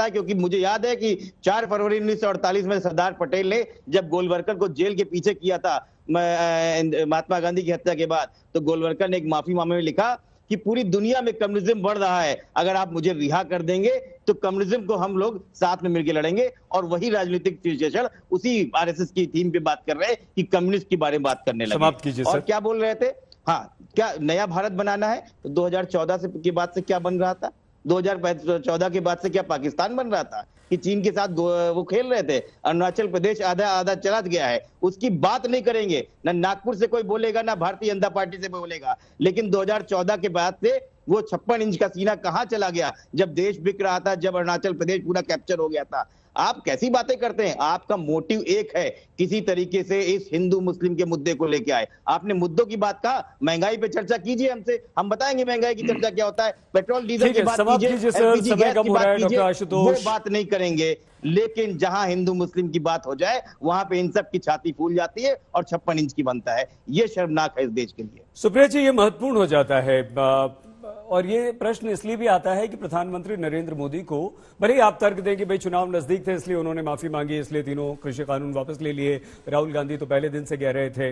है, क्योंकि मुझे याद है कि 4 फरवरी 1948 में सरदार पटेल ने जब गोलवरकर को जेल के पीछे किया था महात्मा गांधी की हत्या के बाद, तो गोलवरकर ने एक माफीनामे में लिखा कि पूरी दुनिया में कम्युनिज्म बढ़ रहा है, अगर आप मुझे रिहा कर देंगे तो कम्युनिज्म को हम लोग साथ में मिलकर लड़ेंगे। और वही राजनीतिक विश्लेषण उसी आरएसएस की थीम पे बात कर रहे हैं कि कम्युनिस्ट के बारे में बात करने लगे। और क्या बोल रहे थे, हाँ, क्या नया भारत बनाना है, तो 2014 के बाद से क्या बन रहा था, 2014 के बाद से क्या पाकिस्तान बन रहा था कि चीन के साथ वो खेल रहे थे। अरुणाचल प्रदेश आधा चला गया है, उसकी बात नहीं करेंगे, ना नागपुर से कोई बोलेगा, ना भारतीय जनता पार्टी से बोलेगा। लेकिन 2014 के बाद से वो 56 इंच का सीना कहां चला गया, जब देश बिक रहा था, जब अरुणाचल प्रदेश पूरा कैप्चर हो गया था। आप कैसी बातें करते हैं? आपका मोटिव एक है, किसी तरीके से इस हिंदू मुस्लिम के मुद्दे को लेके आए। आपने मुद्दों की बात कहा, महंगाई पे चर्चा कीजिए हमसे, हम बताएंगे महंगाई की चर्चा क्या होता है, पेट्रोल डीजल की बात कीजिए, एलपीजी गैस की बात कीजिए, वो बात नहीं करेंगे। लेकिन जहां हिंदू मुस्लिम की बात हो जाए वहां पे इन सब की छाती फूल जाती है और 56 इंच की बनता है। ये शर्मनाक है इस देश के लिए। सुप्रिया जी, ये महत्वपूर्ण हो जाता है और ये प्रश्न इसलिए भी आता है कि प्रधानमंत्री नरेंद्र मोदी को, भले ही आप तर्क दें कि भाई चुनाव नजदीक थे इसलिए उन्होंने माफी मांगी, इसलिए तीनों कृषि कानून वापस ले लिए, राहुल गांधी तो पहले दिन से कह रहे थे,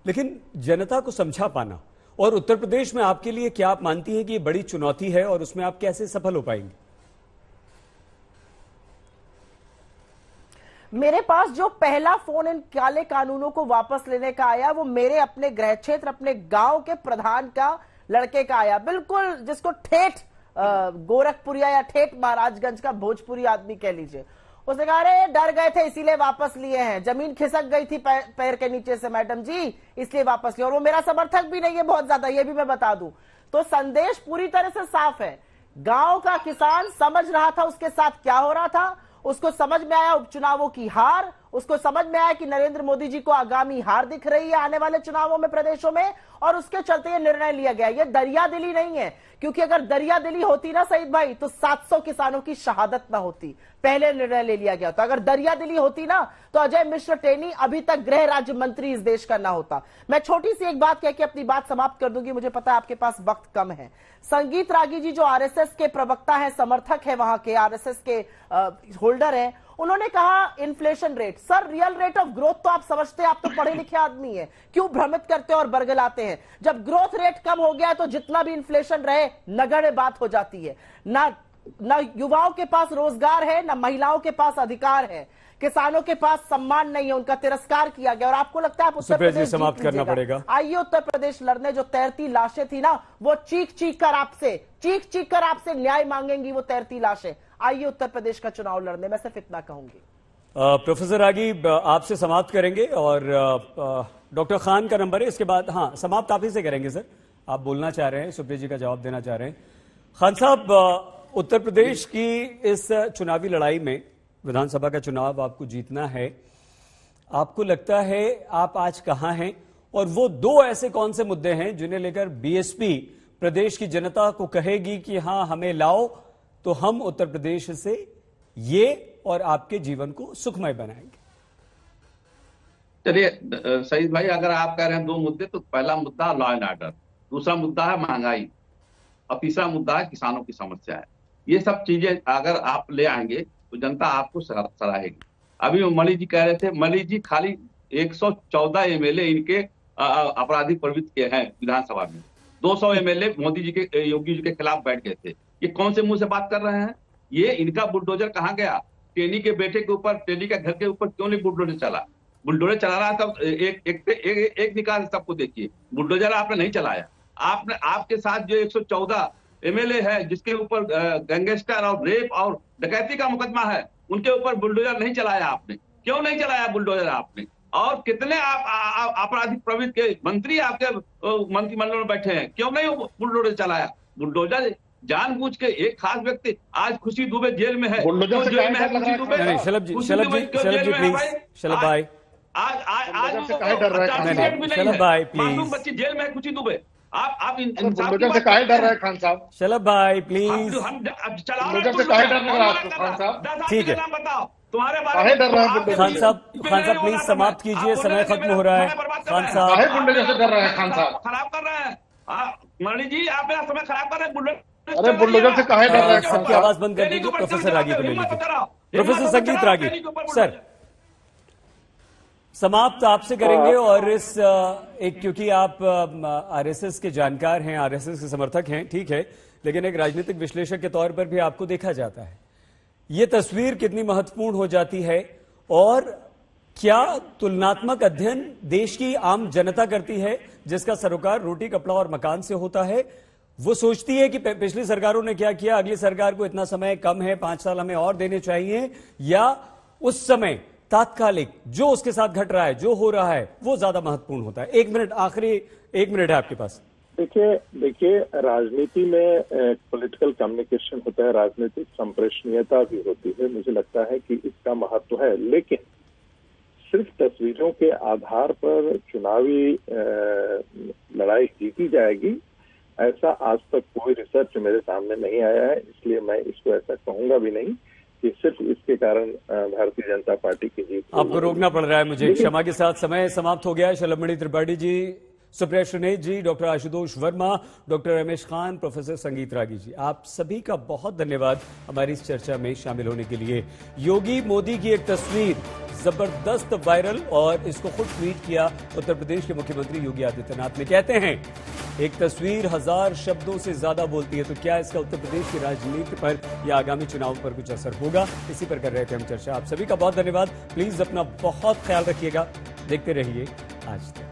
लेकिन जनता को समझा पाना और उत्तर प्रदेश में आपके लिए क्या आप मानती हैं कि ये बड़ी चुनौती है और उसमें आप कैसे सफल हो पाएंगे? मेरे पास जो पहला फोन इन काले कानूनों को वापस लेने का आया वो मेरे अपने गृह क्षेत्र, अपने गांव के प्रधान का लड़के का आया, बिल्कुल जिसको ठेठ गोरखपुरिया या ठेठ महाराजगंज का भोजपुरी आदमी कह लीजिए। उसने कहा अरे डर गए थे इसीलिए वापस लिए हैं, जमीन खिसक गई थी पैर के नीचे से मैडम जी इसलिए वापस लिए, और वो मेरा समर्थक भी नहीं है बहुत ज्यादा, ये भी मैं बता दूं। तो संदेश पूरी तरह से साफ है, गांव का किसान समझ रहा था उसके साथ क्या हो रहा था, उसको समझ में आया उपचुनावों की हार, उसको समझ में आया कि नरेंद्र मोदी जी को आगामी हार दिख रही है आने वाले चुनावों में प्रदेशों में, और उसके चलते ये निर्णय लिया गया। ये दरियादिली नहीं है, क्योंकि अगर दरियादिली होती ना सईद भाई तो 700 किसानों की शहादत ना होती, पहले निर्णय ले लिया गया। तो अगर दरियादिली होती ना तो अजय मिश्र टेनी अभी तक गृह राज्य मंत्री इस देश का ना होता। मैं छोटी सी एक बात कह के अपनी बात समाप्त कर दूंगी, मुझे पता है आपके पास वक्त कम है। संगीत रागी जी जो आरएसएस के प्रवक्ता हैं, समर्थक है, वहां के आरएसएस के होल्डर हैं, उन्होंने कहा inflation rate, sir real rate of growth तो आप समझते हैं, आप तो पढ़े लिखे आदमी हैं, क्यों भ्रमित करते हैं और बरगलाते हैं। जब ग्रोथ रेट कम हो गया तो जितना भी इन्फ्लेशन रहे नगण्य बात हो जाती है। ना युवाओं के पास रोजगार है, ना महिलाओं के पास अधिकार है, किसानों के पास सम्मान नहीं है, उनका तिरस्कार किया गया। और आपको लगता है आप उत्तर प्रदेश समाप्त करना पड़ेगा। आइए उत्तर प्रदेश लड़ने, जो तैरती लाशें थी ना वो चीख चीख कर आपसे न्याय मांगेंगी वो तैरती लाशें। आइए उत्तर प्रदेश का चुनाव लड़ने, मैं सिर्फ इतना कहूंगी। प्रोफेसर रागी आपसे समाप्त करेंगे और डॉक्टर खान का नंबर है, इसके बाद हाँ समाप्त आप ही से करेंगे। सर आप बोलना चाह रहे हैं, सुप्रिया जी का जवाब देना चाह रहे हैं। खान साहब, उत्तर प्रदेश की इस चुनावी लड़ाई में, विधानसभा का चुनाव आपको जीतना है, आपको लगता है आप आज कहां हैं, और वो दो ऐसे कौन से मुद्दे हैं जिन्हें लेकर बीएसपी प्रदेश की जनता को कहेगी कि हां हमें लाओ तो हम उत्तर प्रदेश से ये और आपके जीवन को सुखमय बनाएंगे? चलिए सईद भाई, अगर आप कह रहे हैं दो मुद्दे, तो पहला मुद्दा लॉ एंड ऑर्डर, दूसरा मुद्दा है महंगाई, और तीसरा मुद्दा है किसानों की समस्या है। ये सब चीजें अगर आप ले आएंगे तो जनता आपको सराहेगी। अभी मणि जी कह रहे थे, मणि जी खाली 114 एमएलए इनके आपराधिक प्रवृत्ति के हैं विधानसभा में, 200 एमएलए मोदी जी के, योगी जी के खिलाफ बैठ गए थे। ये कौन से मुंह से बात कर रहे हैं? ये इनका बुलडोजर कहाँ गया? टेनी के बेटे के ऊपर, टेनी के घर के ऊपर क्यों नहीं बुलडोजर चला? बुलडोजर चला रहा था, एक निकाल सबको देखिए, बुलडोजर आपने नहीं चलाया। आपने, आपके साथ जो 114 एमएलए है जिसके ऊपर गैंगस्टर और रेप और डकैती का मुकदमा है, उनके ऊपर बुलडोजर नहीं चलाया आपने। क्यों नहीं चलाया बुलडोजर आपने? और कितने आपराधिक प्रवृत्ति के मंत्री आपके मंत्रिमंडल में बैठे हैं, क्यों नहीं बुलडोजर चलाया? बुलडोजर जानबूझ के एक खास व्यक्ति, आज खुशी दुबे जेल में है, बुलडोजर से जेल में है खुशी दुबे, शलभ जी प्लीज, शलभ भाई आज शलभ भाई प्लीज, बच्ची जेल में है खुशी दुबे, आप बुलडोजर से काहे डर रहे हैं खान साहब? शलभ भाई प्लीज, बुलडोजर से काहे डर लग रहा है आपको खान साहब? ठीक है, बताओ तुम्हारे काहे डर रहे हैं? खान साहब प्लीज समाप्त कीजिए, समय खत्म हो रहा है। खान साहब काहे बुलडोजर से डर रहे हैं खान साहब? खराब कर रहे हैं मणि जी, आप मेरा समय खराब कर रहे हैं। अरे बुलडोजर से काहे डर रहे हैं? सबकी आवाज बंद कर दीजिए, प्रोफेसर रागी को ले लीजिए। प्रोफेसर संगीत रागी सर, समाप्त आपसे करेंगे। और इस एक, क्योंकि आप आरएसएस के जानकार हैं, आरएसएस के समर्थक हैं, ठीक है, लेकिन एक राजनीतिक विश्लेषक के तौर पर भी आपको देखा जाता है, ये तस्वीर कितनी महत्वपूर्ण हो जाती है, और क्या तुलनात्मक अध्ययन देश की आम जनता करती है, जिसका सरोकार रोटी कपड़ा और मकान से होता है। वो सोचती है कि पिछली सरकारों ने क्या किया, अगली सरकार को इतना समय कम है, 5 साल हमें और देने चाहिए, या उस समय तात्कालिक जो उसके साथ घट रहा है, जो हो रहा है, वो ज्यादा महत्वपूर्ण होता है? 1 मिनट, आखिरी 1 मिनट है आपके पास। देखिए राजनीति में पॉलिटिकल कम्युनिकेशन होता है, राजनीतिक संप्रेषणीयता भी होती है। मुझे लगता है कि इसका महत्व है, लेकिन सिर्फ तस्वीरों के आधार पर चुनावी लड़ाई जीती जाएगी ऐसा आज तक कोई रिसर्च मेरे सामने नहीं आया है। इसलिए मैं इसको ऐसा कहूंगा भी नहीं कि सिर्फ इसके कारण भारतीय जनता पार्टी की जीत। आपको रोकना पड़ रहा है मुझे, क्षमा के साथ, समय समाप्त हो गया है। Shalabhmani Tripathi ji, Supriya Shrinate ji, doctor Ashutosh Verma, doctor Ramesh Khan, professor Sangeet Ragi जी, आप सभी का बहुत धन्यवाद हमारी इस चर्चा में शामिल होने के लिए। योगी मोदी की एक तस्वीर जबरदस्त वायरल, और इसको खुद ट्वीट किया उत्तर प्रदेश के मुख्यमंत्री योगी आदित्यनाथ ने। कहते हैं एक तस्वीर 1000 शब्दों से ज्यादा बोलती है, तो क्या इसका उत्तर प्रदेश की राजनीति पर या आगामी चुनाव पर कुछ असर होगा? इसी पर कर रहे थे हम चर्चा। आप सभी का बहुत धन्यवाद। प्लीज अपना बहुत ख्याल रखिएगा। देखते रहिए आज तक।